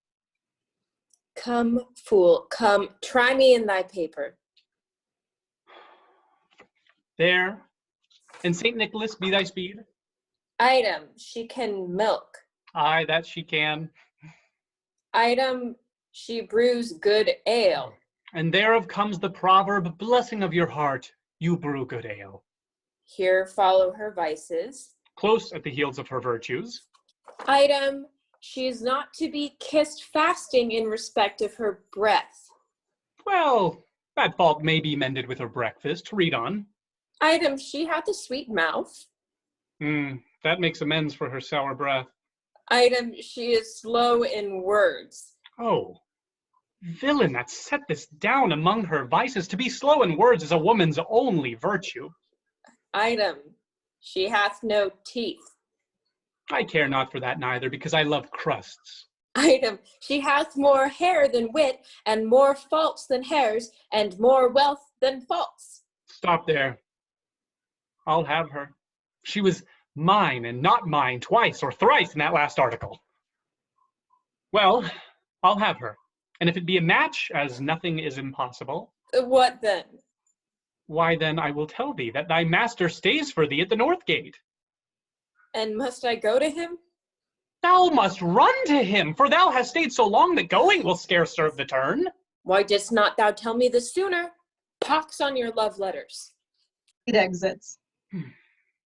Come, fool, come, try me in thy paper. There, and St. Nicholas be thy speed. Item, she can milk. Aye, that she can. Item, she brews good ale. And thereof comes the proverb, blessing of your heart, you brew good ale. Here follow her vices. Close at the heels of her virtues. Item, she is not to be kissed fasting in respect of her breath. Well, that fault may be mended with her breakfast. Read on. Item, she hath a sweet mouth. That makes amends for her sour breath. Item, she is slow in words. Oh, villain that set this down among her vices. To be slow in words is a woman's only virtue. Item, she hath no teeth. I care not for that neither, because I love crusts. Item, she hath more hair than wit, and more faults than hairs, and more wealth than faults. Stop there. I'll have her. She was mine and not mine twice or thrice in that last article. Well, I'll have her. And if it be a match, as nothing is impossible. What then? Why then I will tell thee that thy master stays for thee at the north gate. And must I go to him? Thou must run to him, for thou hast stayed so long that going will scarce serve the turn. Why didst not thou tell me this sooner? Pox on your love letters. It exits.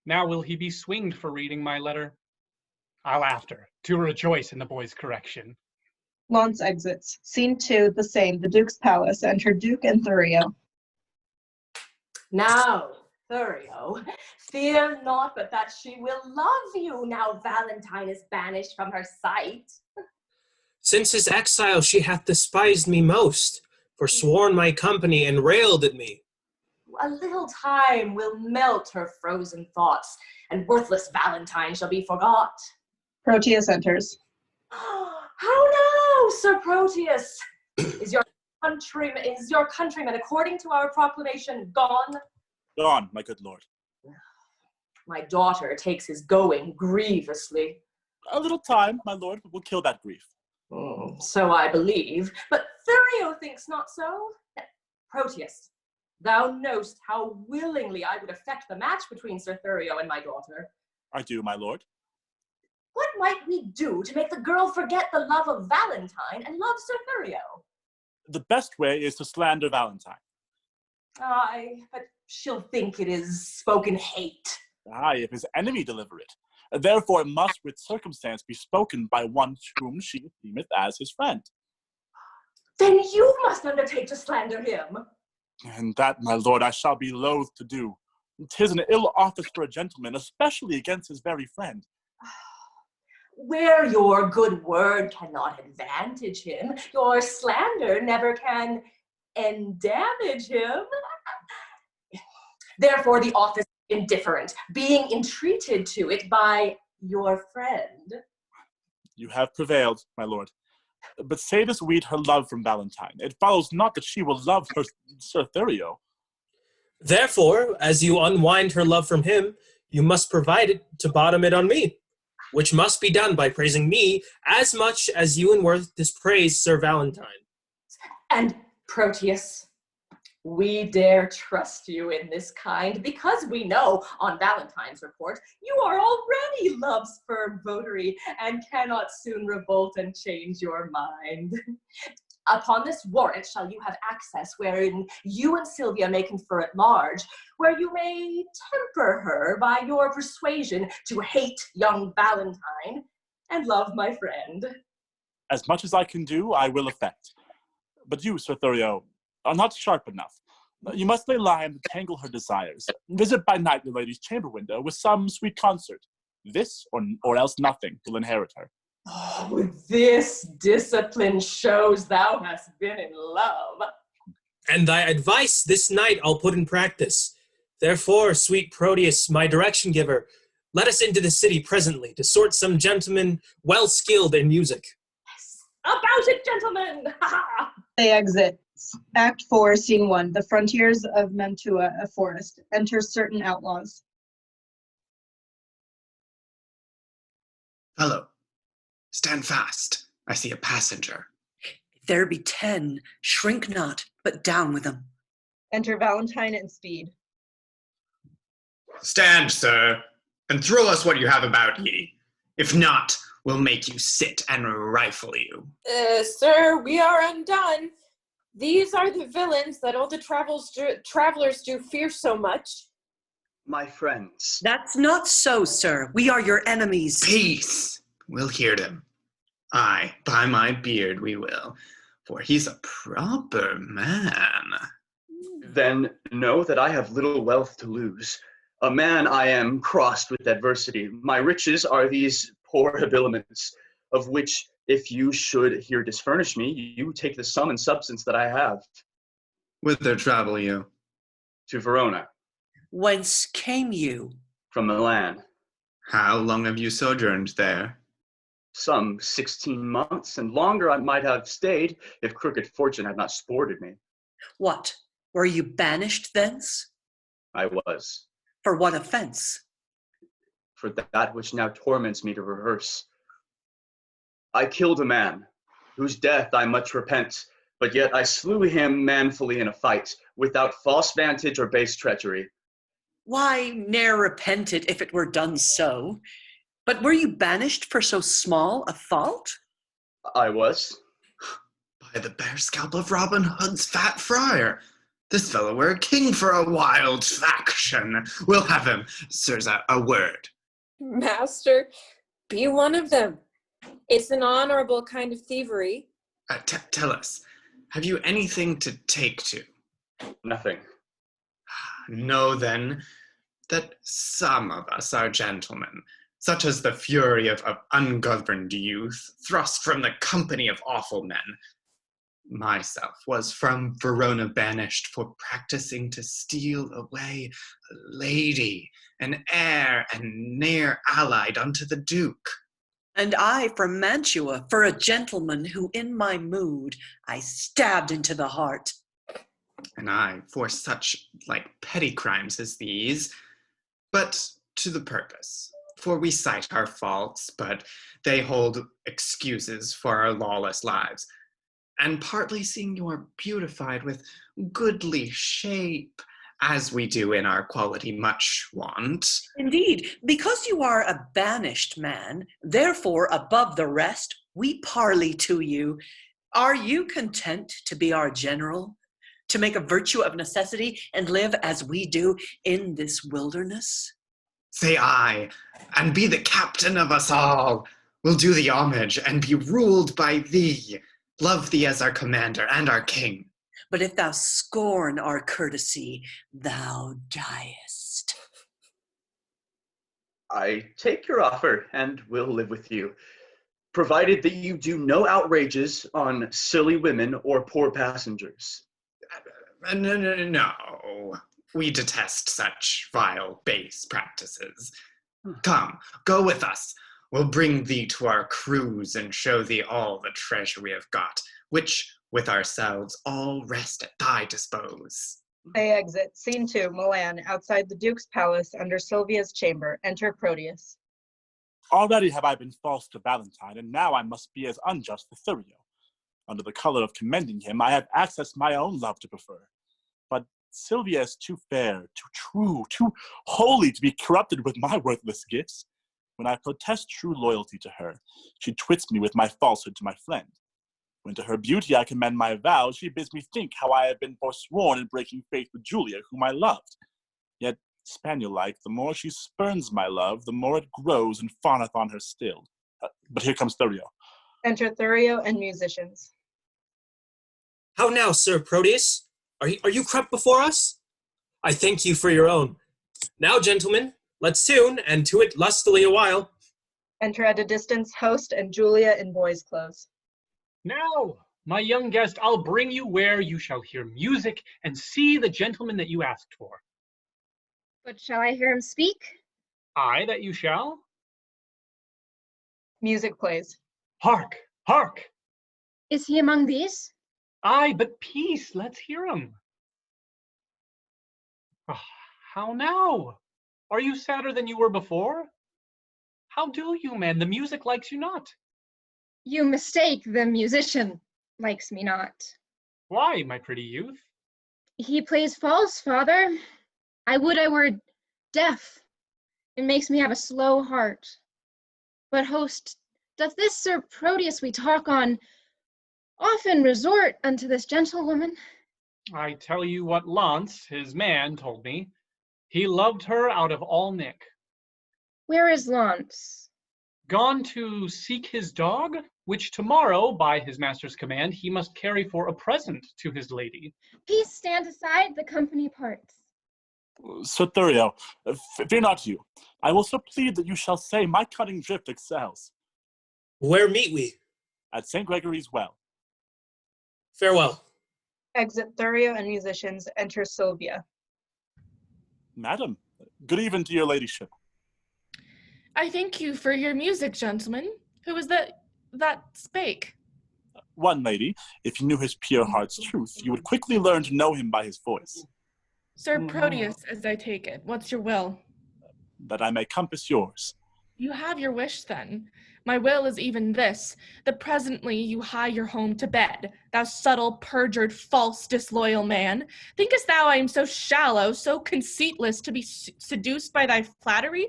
Now will he be swinged for reading my letter? I'll after, to rejoice in the boy's correction. Launce exits. Scene 2, the same, the Duke's palace. Enter Duke and Thurio. Now, Thurio, fear not but that she will love you now Valentine is banished from her sight. Since his exile she hath despised me most, forsworn my company and railed at me. A little time will melt her frozen thoughts, and worthless Valentine shall be forgot. Proteus enters. How now, Sir Proteus? Is your countryman, according to our proclamation, gone? Gone, my good lord. My daughter takes his going grievously. A little time, my lord, will kill that grief. So I believe, but Thurio thinks not so. Proteus, thou knowst how willingly I would effect the match between Sir Thurio and my daughter. I do, my lord. What might we do to make the girl forget the love of Valentine and love Sir Thurio? The best way is to slander Valentine. Aye, but she'll think it is spoken hate. Aye, if his enemy deliver it. Therefore it must with circumstance be spoken by one whom she esteemeth as his friend. Then you must undertake to slander him. And that, my lord, I shall be loath to do. 'Tis an ill office for a gentleman, especially against his very friend. Where your good word cannot advantage him, your slander never can endamage him. Therefore the office is indifferent, being entreated to it by your friend. You have prevailed, my lord. But say this weed her love from Valentine. It follows not that she will love her Sir Thurio. Therefore, as you unwind her love from him, you must provide it to bottom it on me, which must be done by praising me as much as you in worth dispraise Sir Valentine. And Proteus, we dare trust you in this kind because we know on Valentine's report you are already love's firm votary and cannot soon revolt and change your mind. Upon this warrant shall you have access wherein you and Sylvia may confer at large, where you may temper her by your persuasion to hate young Valentine and love my friend. As much as I can do, I will effect. But you, Sir Thurio, are not sharp enough. You must lay lime to tangle her desires. Visit by night your lady's chamber window with some sweet concert. This, or else nothing, will inherit her. Oh, this discipline shows thou hast been in love. And thy advice this night I'll put in practice. Therefore, sweet Proteus, my direction giver, let us into the city presently to sort some gentlemen well skilled in music. About it, gentlemen! They exit. Act 4, Scene 1. The frontiers of Mantua, a forest. Enter certain outlaws. Fellow, stand fast. I see a passenger. If there be 10, shrink not, but down with them. Enter Valentine and Speed. Stand, sir, and throw us what you have about ye. If not, we'll make you sit and rifle you. Sir, we are undone. These are the villains that all the travelers do fear so much. My friends. That's not so, sir. We are your enemies. Peace. We'll hear him. Aye, by my beard we will, for he's a proper man. Then know that I have little wealth to lose. A man I am crossed with adversity. My riches are these poor habiliments, of which, if you should here disfurnish me, you take the sum and substance that I have. Whither travel you? To Verona. Whence came you? From Milan. How long have you sojourned there? Some 16 months, and longer I might have stayed if crooked fortune had not sported me. What? Were you banished thence? I was. For what offense? For that which now torments me to rehearse. I killed a man, whose death I much repent, but yet I slew him manfully in a fight, without false vantage or base treachery. Why, ne'er repent it if it were done so. But were you banished for so small a fault? I was. By the bare scalp of Robin Hood's fat friar. This fellow were a king for a wild faction. We'll have him, sirs, a word. Master, be one of them. It's an honorable kind of thievery. Tell us, have you anything to take to? Nothing. Know then that some of us are gentlemen, such as the fury of ungoverned youth, thrust from the company of awful men. Myself was from Verona banished for practicing to steal away a lady, an heir, and near allied unto the Duke. And I from Mantua for a gentleman who in my mood I stabbed into the heart. And I for such like petty crimes as these, but to the purpose. For we cite our faults, but they hold excuses for our lawless lives. And partly seeing you are beautified with goodly shape, as we do in our quality much want. Indeed, because you are a banished man, therefore above the rest, we parley to you. Are you content to be our general, to make a virtue of necessity and live as we do in this wilderness? Say aye, and be the captain of us all. We'll do thee homage and be ruled by thee. Love thee as our commander and our king. But if thou scorn our courtesy, thou diest. I take your offer and will live with you, provided that you do no outrages on silly women or poor passengers. No. We detest such vile, base practices. Come, go with us. We'll bring thee to our cruise and show thee all the treasure we have got, which, with ourselves, all rest at thy dispose. They exit. Scene 2, Milan, outside the Duke's palace under Sylvia's chamber. Enter Proteus. Already have I been false to Valentine, and now I must be as unjust to Thurio. Under the color of commending him, I have accessed my own love to prefer. But Sylvia is too fair, too true, too holy to be corrupted with my worthless gifts. When I protest true loyalty to her, she twits me with my falsehood to my friend. When to her beauty I commend my vows, she bids me think how I have been forsworn in breaking faith with Julia, whom I loved. Yet, spaniel-like, the more she spurns my love, the more it grows and fawneth on her still. But here comes Thurio. Enter Thurio and musicians. How now, Sir Proteus? Are you crept before us? I thank you for your own. Now, gentlemen, let's tune, and to it lustily a while. Enter at a distance host and Julia in boys' clothes. Now, my young guest, I'll bring you where you shall hear music and see the gentleman that you asked for. But shall I hear him speak? Aye, that you shall. Music plays. Hark, hark! Is he among these? Aye, but peace, let's hear him. How now? Are you sadder than you were before? How do you, man? The music likes you not. You mistake, the musician likes me not. Why, my pretty youth? He plays false, father. I would I were deaf. It makes me have a slow heart. But host, doth this Sir Proteus we talk on often resort unto this gentlewoman? I tell you what Launce, his man, told me. He loved her out of all nick. Where is Launce? Gone to seek his dog, which tomorrow, by his master's command, he must carry for a present to his lady. Peace, stand aside, the company parts. Sir Thurio, fear not you. I will so plead that you shall say my cunning drift excels. Where meet we? At St. Gregory's Well. Farewell. Exit Thurio and musicians. Enter Sylvia. Madam, good even to your ladyship. I thank you for your music, gentlemen. Who is that spake? One lady, if you knew his pure heart's truth, you would quickly learn to know him by his voice. Sir Proteus, as I take it, what's your will? That I may compass yours. You have your wish, then. My will is even this, that presently you hie your home to bed, thou subtle, perjured, false, disloyal man. Thinkest thou I am so shallow, so conceitless, to be seduced by thy flattery?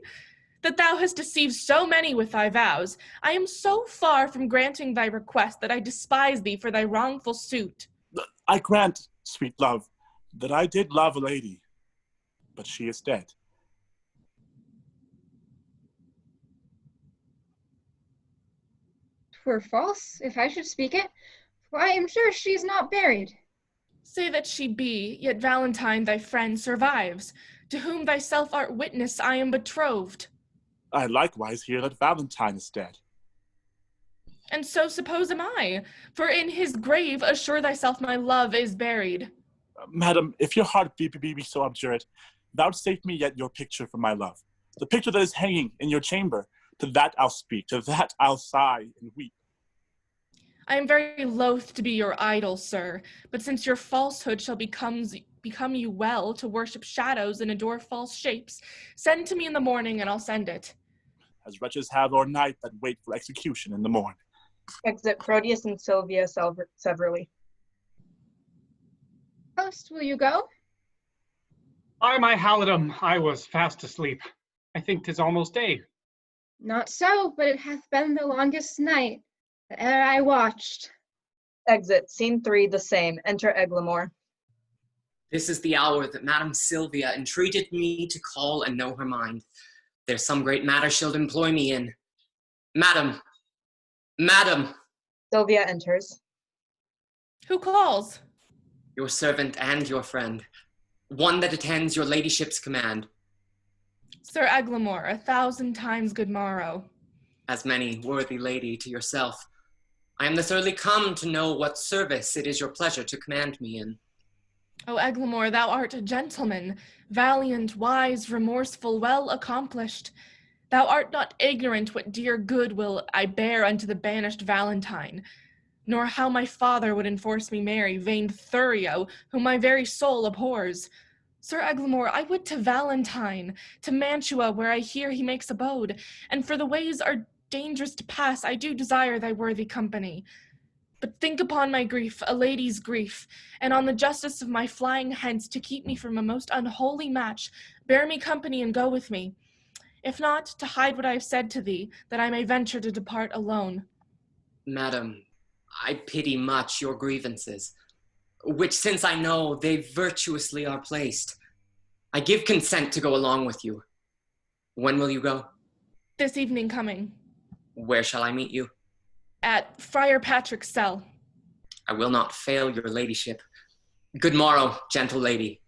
That thou hast deceived so many with thy vows? I am so far from granting thy request that I despise thee for thy wrongful suit. I grant, sweet love, that I did love a lady, but she is dead. 'Twere false, if I should speak it, for I am sure she is not buried. Say that she be, yet Valentine thy friend survives, to whom thyself art witness I am betrothed. I likewise hear that Valentine is dead. And so suppose am I, for in his grave assure thyself my love is buried. Madam, if your heart be so obdurate, vouchsafe me yet your picture for my love. The picture that is hanging in your chamber. To that I'll speak, to that I'll sigh and weep. I am very loath to be your idol, sir, but since your falsehood shall become you well to worship shadows and adore false shapes, send to me in the morning and I'll send it. As wretches have o'er night that wait for execution in the morn. Exit Proteus and Sylvia severally. Host, will you go? By my halidom, I was fast asleep. I think 'tis almost day. Not so, but it hath been the longest night that e'er I watched. Exit. Scene 3, the same. Enter Eglamour. This is the hour that Madam Sylvia entreated me to call and know her mind. There's some great matter she'll employ me in. Madam! Madam! Sylvia enters. Who calls? Your servant and your friend. One that attends your ladyship's command. Sir Eglamour, 1,000 times good morrow. As many, worthy lady, to yourself. I am this early come to know what service it is your pleasure to command me in. O Eglamour, thou art a gentleman, valiant, wise, remorseful, well accomplished. Thou art not ignorant what dear good will I bear unto the banished Valentine. nor how my father would enforce me marry vain Thurio, whom my very soul abhors. Sir Eglamour, I would to Valentine, to Mantua, where I hear he makes abode, and for the ways are dangerous to pass, I do desire thy worthy company. But think upon my grief, a lady's grief, and on the justice of my flying hence to keep me from a most unholy match, bear me company and go with me. If not, to hide what I have said to thee, that I may venture to depart alone. Madam, I pity much your grievances, which since I know they virtuously are placed, I give consent to go along with you. When will you go? This evening coming. Where shall I meet you? At Friar Patrick's cell. I will not fail your ladyship. Good morrow, gentle lady.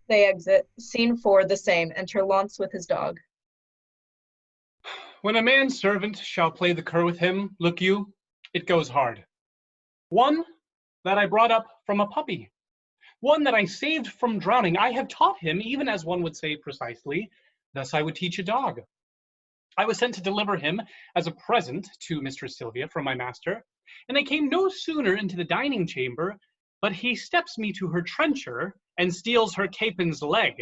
They exit. Scene 4, the same. Enter Launce with his dog. When a man's servant shall play the cur with him, look you, it goes hard. One that I brought up from a puppy. One that I saved from drowning. I have taught him, even as one would say precisely, thus I would teach a dog. I was sent to deliver him as a present to Mistress Sylvia from my master, and I came no sooner into the dining chamber, but he steps me to her trencher and steals her captain's leg.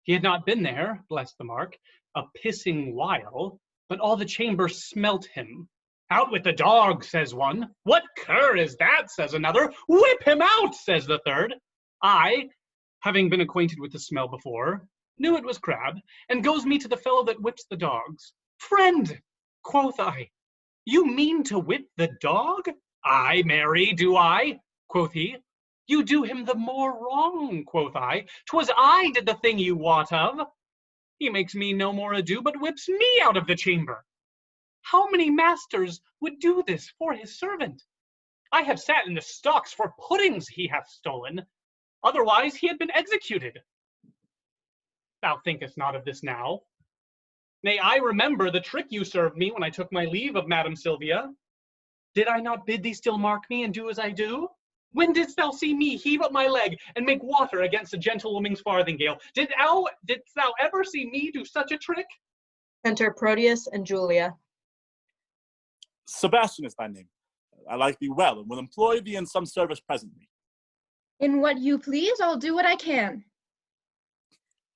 He had not been there, bless the mark, a pissing while, but all the chamber smelt him. Out with the dog, says one. What cur is that, says another. Whip him out, says the third. I, having been acquainted with the smell before, knew it was crab, and goes me to the fellow that whips the dogs. Friend, quoth I, you mean to whip the dog? Ay, marry, do I, quoth he. You do him the more wrong, quoth I. 'Twas I did the thing you wot of. He makes me no more ado, but whips me out of the chamber. How many masters would do this for his servant? I have sat in the stocks for puddings he hath stolen. Otherwise he had been executed. Thou thinkest not of this now. Nay, I remember the trick you served me when I took my leave of Madam Sylvia. Did I not bid thee still mark me and do as I do? When didst thou see me heave up my leg and make water against a gentlewoman's farthingale? Didst thou ever see me do such a trick? Enter Proteus and Julia. Sebastian is thy name. I like thee well, and will employ thee in some service presently. In what you please, I'll do what I can.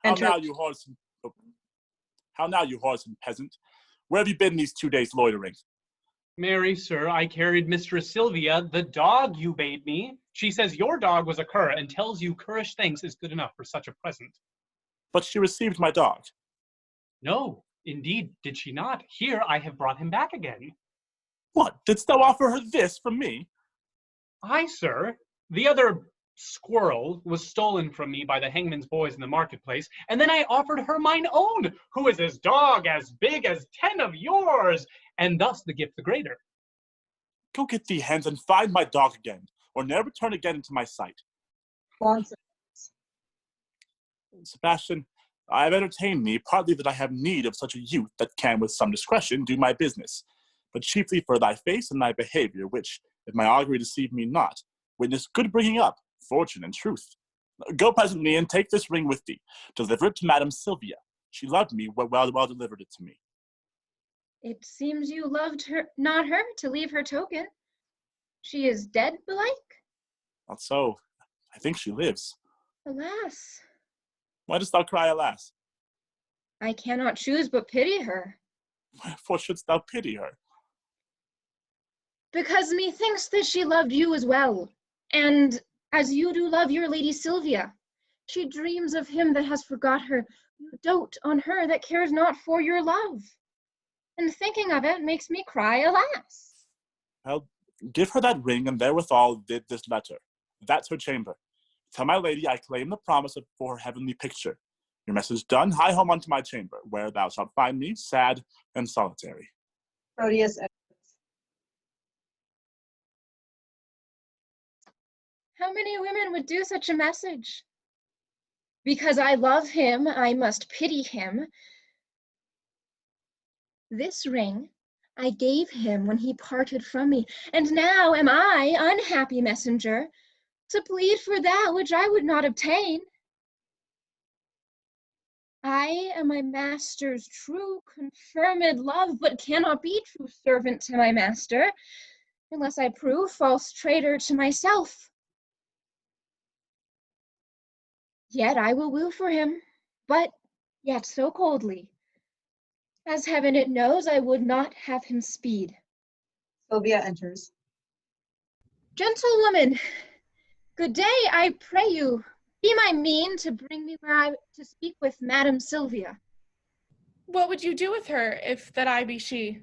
How now, you horse and peasant? Where have you been these 2 days loitering? Marry, sir, I carried Mistress Sylvia, the dog you bade me. She says your dog was a cur, and tells you currish things is good enough for such a present. But she received my dog. No, indeed, did she not. Here I have brought him back again. What, didst thou offer her this from me? Aye, sir. The other squirrel was stolen from me by the hangman's boys in the marketplace, and then I offered her mine own, who is his dog as big as 10 of yours, and thus the gift the greater. Go get thee hence and find my dog again, or ne'er return again into my sight. Sebastian, I have entertained thee partly that I have need of such a youth that can with some discretion do my business, but chiefly for thy face and thy behavior, which, if my augury deceive me not, witness good bringing up, fortune and truth. Go presently and take this ring with thee. Deliver it to Madam Sylvia. She loved me well delivered it to me. It seems you loved her, not her, to leave her token. She is dead, belike? Not so. I think she lives. Alas. Why dost thou cry, alas? I cannot choose but pity her. Wherefore shouldst thou pity her? Because methinks that she loved you as well, and as you do love your Lady Sylvia. She dreams of him that has forgot her. You dote on her that cares not for your love. And thinking of it makes me cry, alas. Well, give her that ring, and therewithal did this letter. That's her chamber. Tell my lady I claim the promise for her heavenly picture. Your message done, hie home unto my chamber, where thou shalt find me sad and solitary. Proteus. How many women would do such a message? Because I love him, I must pity him. This ring I gave him when he parted from me, and now am I, unhappy messenger, to plead for that which I would not obtain. I am my master's true confirmed love, but cannot be true servant to my master, unless I prove false traitor to myself. Yet I will woo for him, but yet so coldly. As heaven it knows, I would not have him speed. Sylvia enters. Gentlewoman, good day, I pray you. Be my mean to bring me where I to speak with Madam Sylvia. What would you do with her, if that I be she?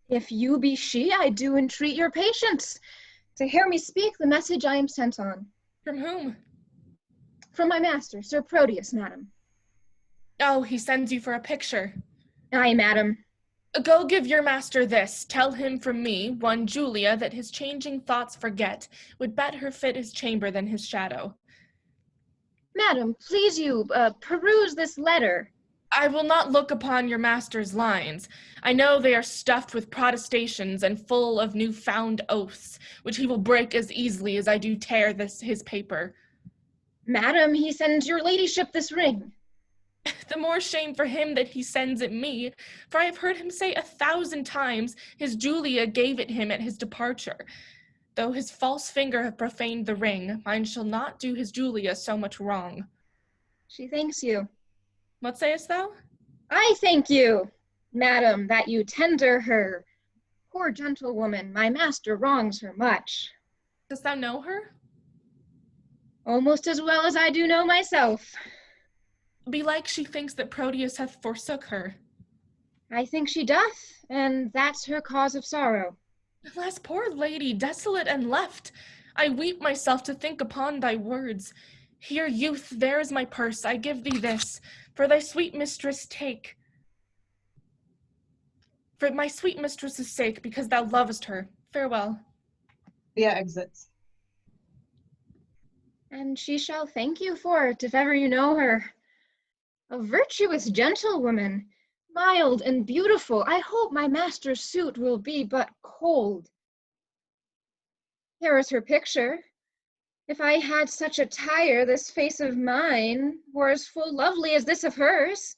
If you be she, I do entreat your patience to hear me speak the message I am sent on. From whom? From my master, Sir Proteus, madam. Oh, he sends you for a picture. Aye, madam. Go give your master this. Tell him from me, one Julia, that his changing thoughts forget, would better fit his chamber than his shadow. Madam, please you, peruse this letter. I will not look upon your master's lines. I know they are stuffed with protestations and full of new-found oaths, which he will break as easily as I do tear his paper. Madam, he sends your ladyship this ring. The more shame for him that he sends it me, for I have heard him say 1,000 times his Julia gave it him at his departure. Though his false finger have profaned the ring, mine shall not do his Julia so much wrong. She thanks you. What sayest thou? I thank you, madam, that you tender her. Poor gentlewoman, my master wrongs her much. Dost thou know her? Almost as well as I do know myself. Belike she thinks that Proteus hath forsook her. I think she doth, and that's her cause of sorrow. Alas, poor lady, desolate and left, I weep myself to think upon thy words. Here, youth, there is my purse, I give thee this. For thy sweet mistress take. For my sweet mistress's sake, because thou lovest her. Farewell. Sylvia exits. And she shall thank you for it, if ever you know her. A virtuous gentlewoman, mild and beautiful. I hope my master's suit will be but cold. Here is her picture. If I had such attire, this face of mine were as full lovely as this of hers.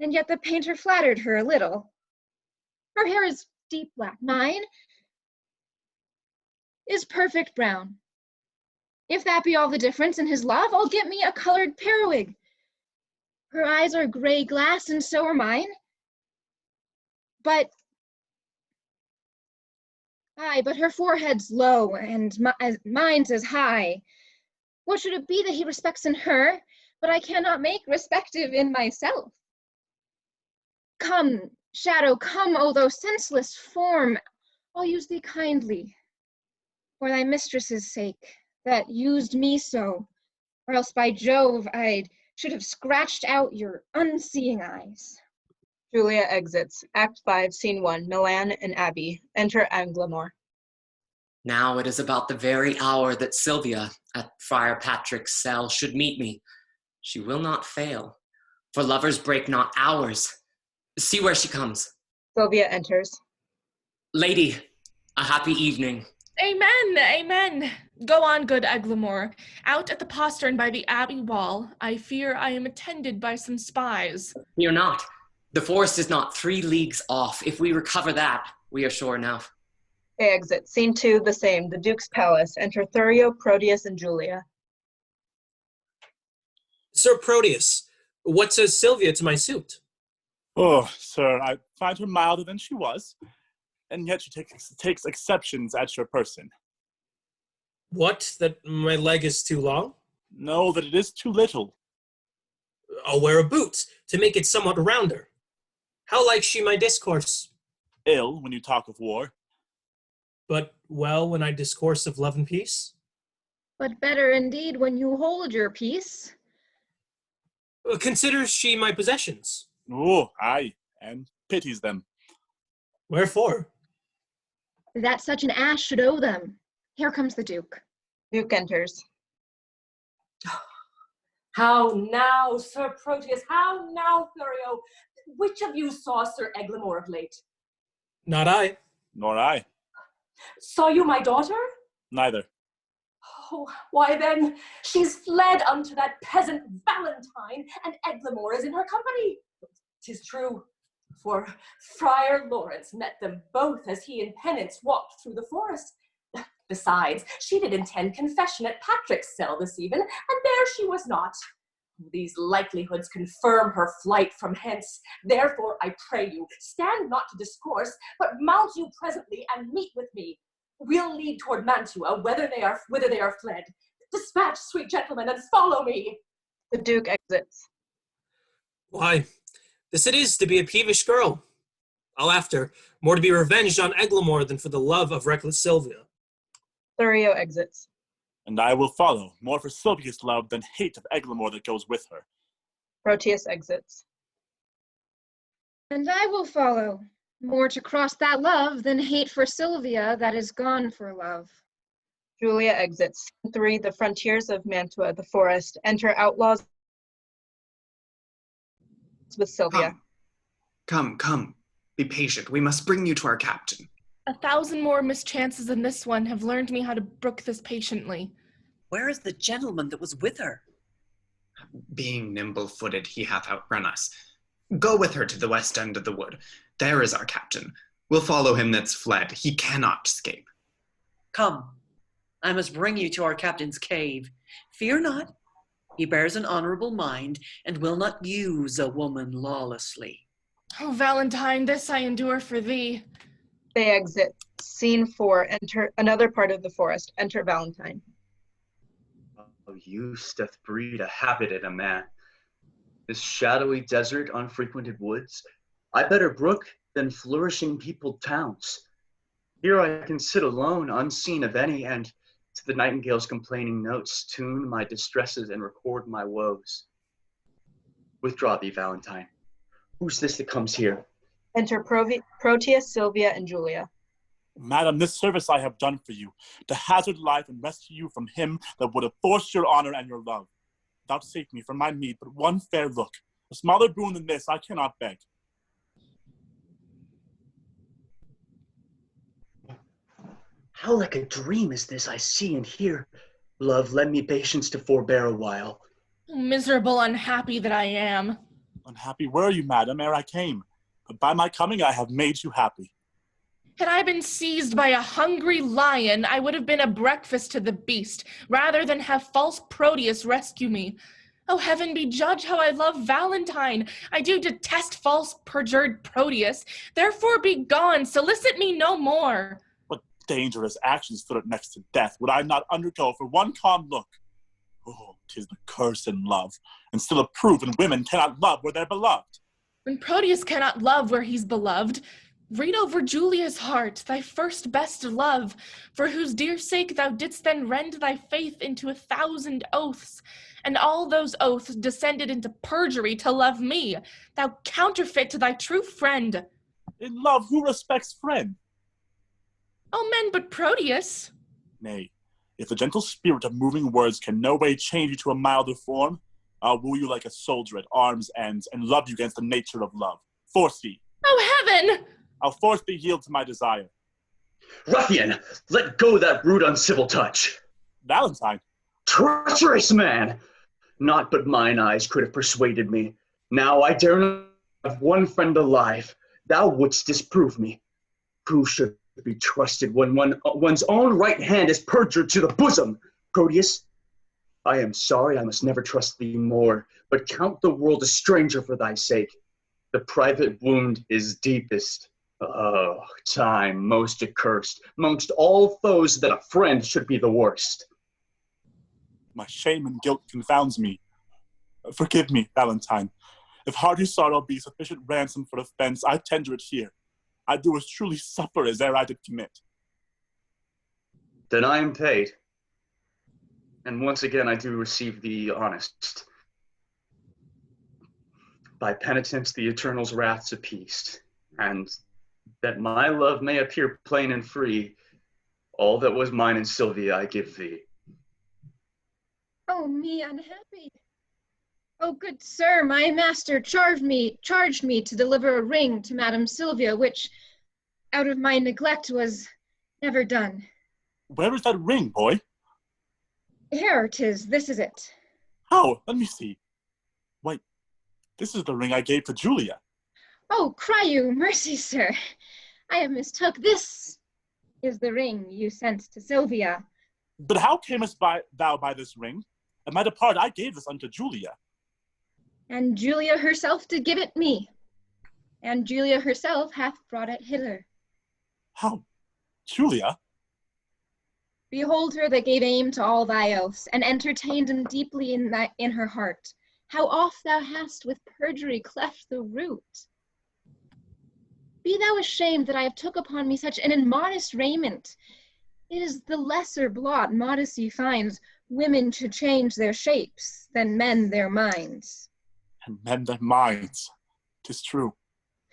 And yet the painter flattered her a little. Her hair is deep black. Mine is perfect brown. If that be all the difference in his love, I'll get me a colored periwig. Her eyes are gray glass, and so are mine. But her forehead's low, and mine's as high. What should it be that he respects in her, but I cannot make respective in myself? Come, shadow, come, O thou senseless form, I'll use thee kindly, for thy mistress's sake, that used me so, or else by Jove, I should have scratched out your unseeing eyes. Julia exits. Act 5, Scene 1, Milan and Abbey. Enter Eglamour. Now it is about the very hour that Sylvia at Friar Patrick's cell should meet me. She will not fail, for lovers break not hours. See where she comes. Sylvia enters. Lady, a happy evening. Amen, amen. Go on, good Eglamour. Out at the postern by the abbey wall, I fear I am attended by some spies. Fear not. The forest is not 3 leagues off. If we recover that, we are sure enough. They exit. Scene 2, the same, the Duke's palace. Enter Thurio, Proteus, and Julia. Sir Proteus, what says Sylvia to my suit? Oh, sir, I find her milder than she was, and yet she takes exceptions at your person. What, that my leg is too long? No, that it is too little. I'll wear a boot to make it somewhat rounder. How likes she my discourse? Ill when you talk of war. But well when I discourse of love and peace? But better indeed when you hold your peace. Considers she my possessions? Oh, aye, and pities them. Wherefore? That such an ass should owe them. Here comes the Duke. Duke enters. How now, Sir Proteus? How now, Thurio? Which of you saw Sir Eglamour of late? Not I. Nor I. Saw you my daughter? Neither. Oh, why then, she's fled unto that peasant Valentine, and Eglamour is in her company. 'Tis true. For Friar Lawrence met them both as he in penance walked through the forest. Besides, she did intend confession at Patrick's cell this even, and there she was not. These likelihoods confirm her flight from hence. Therefore, I pray you, stand not to discourse, but mount you presently and meet with me. We'll lead toward Mantua, whither they are fled. Dispatch, sweet gentlemen, and follow me. The Duke exits. Why, this it is to be a peevish girl. I'll after, more to be revenged on Eglamour than for the love of reckless Sylvia. Thurio exits. And I will follow, more for Sylvia's love than hate of Eglamour that goes with her. Proteus exits. And I will follow, more to cross that love than hate for Sylvia that is gone for love. Julia exits. 3. The frontiers of Mantua, the forest. Enter outlaws with Sylvia. Come. Be patient. We must bring you to our captain. 1,000 more mischances than this one have learned me how to brook this patiently. Where is the gentleman that was with her? Being nimble-footed, he hath outrun us. Go with her to the west end of the wood. There is our captain. We'll follow him that's fled. He cannot escape. Come, I must bring you to our captain's cave. Fear not, he bears an honorable mind and will not use a woman lawlessly. Oh, Valentine, this I endure for thee. They exit. Scene 4. Enter another part of the forest. Enter Valentine. Oh, use doth breed a habit in a man. This shadowy desert, unfrequented woods, I better brook than flourishing peopled towns. Here I can sit alone, unseen of any, and to the nightingale's complaining notes tune my distresses and record my woes. Withdraw thee, Valentine. Who's this that comes here? Enter Proteus, Sylvia, and Julia. Madam, this service I have done for you, to hazard life and rescue you from him that would have forced your honor and your love. Vouchsafe me for my meed but one fair look. A smaller boon than this I cannot beg. How like a dream is this I see and hear? Love, lend me patience to forbear a while. Miserable, unhappy that I am. Unhappy were you, madam, ere I came. But by my coming I have made you happy. Had I been seized by a hungry lion, I would have been a breakfast to the beast, rather than have false Proteus rescue me. Oh, heaven be judge how I love Valentine. I do detest false perjured Proteus. Therefore be gone, solicit me no more. What dangerous actions stood up next to death would I not undergo for one calm look? Oh, 'tis the curse in love, and still a proof in women cannot love where they're beloved. When Proteus cannot love where he's beloved, read over Julia's heart, thy first best love, for whose dear sake thou didst then rend thy faith into 1,000 oaths, and all those oaths descended into perjury to love me, thou counterfeit to thy true friend. In love, who respects friend? All men but Proteus. Nay, if the gentle spirit of moving words can no way change you to a milder form, I'll woo you like a soldier at arm's ends and love you against the nature of love. Force thee. Oh, heaven! I'll force thee yield to my desire. Ruffian, let go that rude uncivil touch. Valentine. Treacherous man! Naught but mine eyes could have persuaded me. Now I dare not have one friend alive. Thou wouldst disprove me. Who should be trusted when one's own right hand is perjured to the bosom? Proteus, I am sorry I must never trust thee more, but count the world a stranger for thy sake. The private wound is deepest. Oh, time most accursed. Mongst all foes that a friend should be the worst. My shame and guilt confounds me. Forgive me, Valentine. If hearty sorrow be sufficient ransom for offense, I tender it here. I do as truly suffer as ere I did commit. Then I am paid. And once again I do receive the honest. By penitence the Eternal's wrath's appeased, and that my love may appear plain and free, all that was mine in Sylvia I give thee. Oh, me unhappy. Oh, good sir, my master charged me to deliver a ring to Madam Sylvia, which, out of my neglect, was never done. Where is that ring, boy? Here 'tis, this is it. How? Let me see. Why, this is the ring I gave to Julia. Oh, cry you mercy, sir. I have mistook. This is the ring you sent to Sylvia. But how camest thou by this ring? At my depart I gave this unto Julia. And Julia herself did give it me. And Julia herself hath brought it hither. How? Julia? Behold her that gave aim to all thy oaths, and entertained them deeply in her heart. How oft thou hast with perjury cleft the root. Be thou ashamed that I have took upon me such an immodest raiment. It is the lesser blot modesty finds women to change their shapes than men their minds. And men their minds. 'Tis true.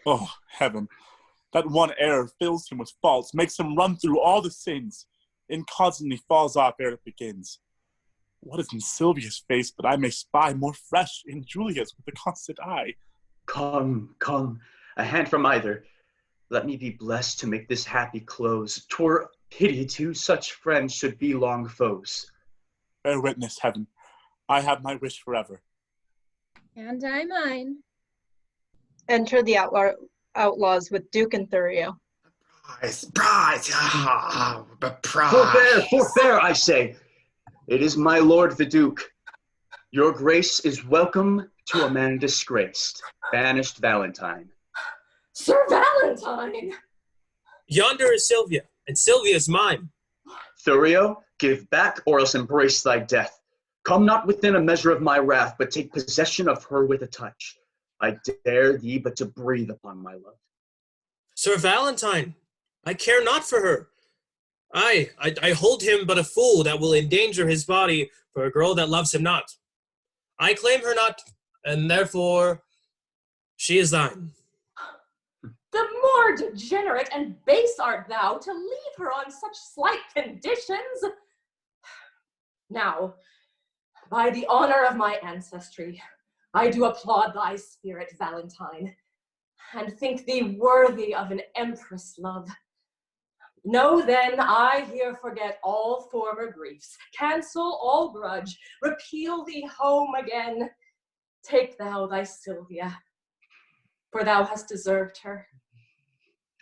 Oh, heaven. That one error fills him with faults, makes him run through all the sins, and constantly falls off ere it begins. What is in Sylvia's face but I may spy more fresh in Julia's with a constant eye? Come, come, a hand from either. Let me be blessed to make this happy close. 'Twere pity two such friends should be long foes. Bear witness, heaven, I have my wish forever. And I mine. Enter the outlaws with Duke and Thurio. Prize! But prize! Forbear, I say. It is my lord the Duke. Your grace is welcome to a man disgraced, banished Valentine. Sir Valentine! Yonder is Sylvia, and Sylvia is mine. Thurio, give back or else embrace thy death. Come not within a measure of my wrath, but take possession of her with a touch. I dare thee but to breathe upon my love. Sir Valentine, I care not for her. I hold him but a fool that will endanger his body for a girl that loves him not. I claim her not, and therefore she is thine. The more degenerate and base art thou to leave her on such slight conditions. Now, by the honor of my ancestry, I do applaud thy spirit, Valentine, and think thee worthy of an empress love. Know then, I here forget all former griefs, cancel all grudge, repeal thee home again. Take thou thy Sylvia, for thou hast deserved her.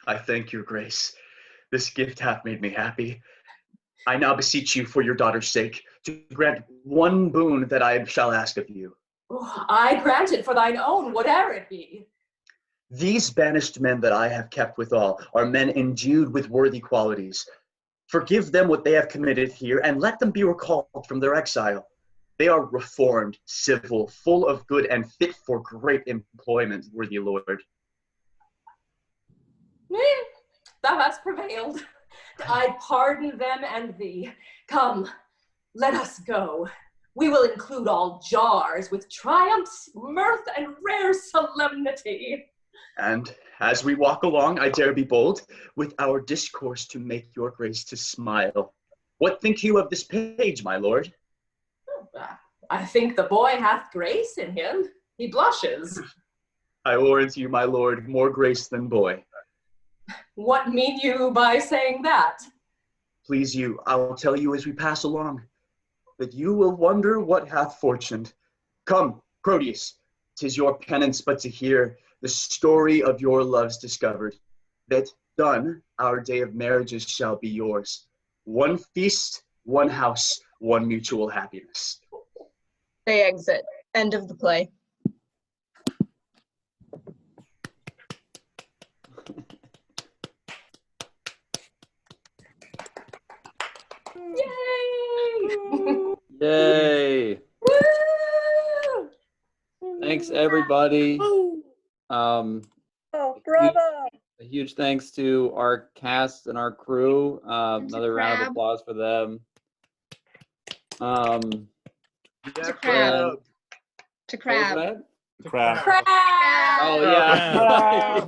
I thank your grace. This gift hath made me happy. I now beseech you for your daughter's sake to grant one boon that I shall ask of you. Oh, I grant it for thine own, whate'er it be. These banished men that I have kept withal are men endued with worthy qualities. Forgive them what they have committed here, and let them be recalled from their exile. They are reformed, civil, full of good, and fit for great employment, worthy lord. Thou hast prevailed. I pardon them and thee. Come, let us go. We will include all jars with triumphs, mirth, and rare solemnity. And as we walk along, I dare be bold, with our discourse to make your grace to smile. What think you of this page, my lord? I think the boy hath grace in him. He blushes. I warrant you, my lord, more grace than boy. What mean you by saying that? Please you, I will tell you as we pass along, that you will wonder what hath fortuned. Come, Proteus, 'tis your penance but to hear the story of your loves discovered, that done, our day of marriages shall be yours. One feast, one house, one mutual happiness. They exit. End of the play. Yay! Yay! Woo! Thanks, everybody. Oh, bravo! A huge thanks to our cast and our crew. Another round of applause for them. To Crab. To Crab. Crab. Crab! Oh yeah.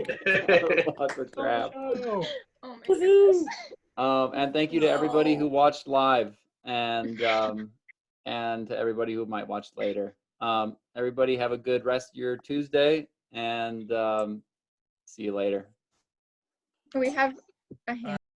Lots of crab. Oh my goodness. And thank you to everybody who watched live, and to everybody who might watch later. Everybody have a good rest of your Tuesday, and see you later. We have a hand.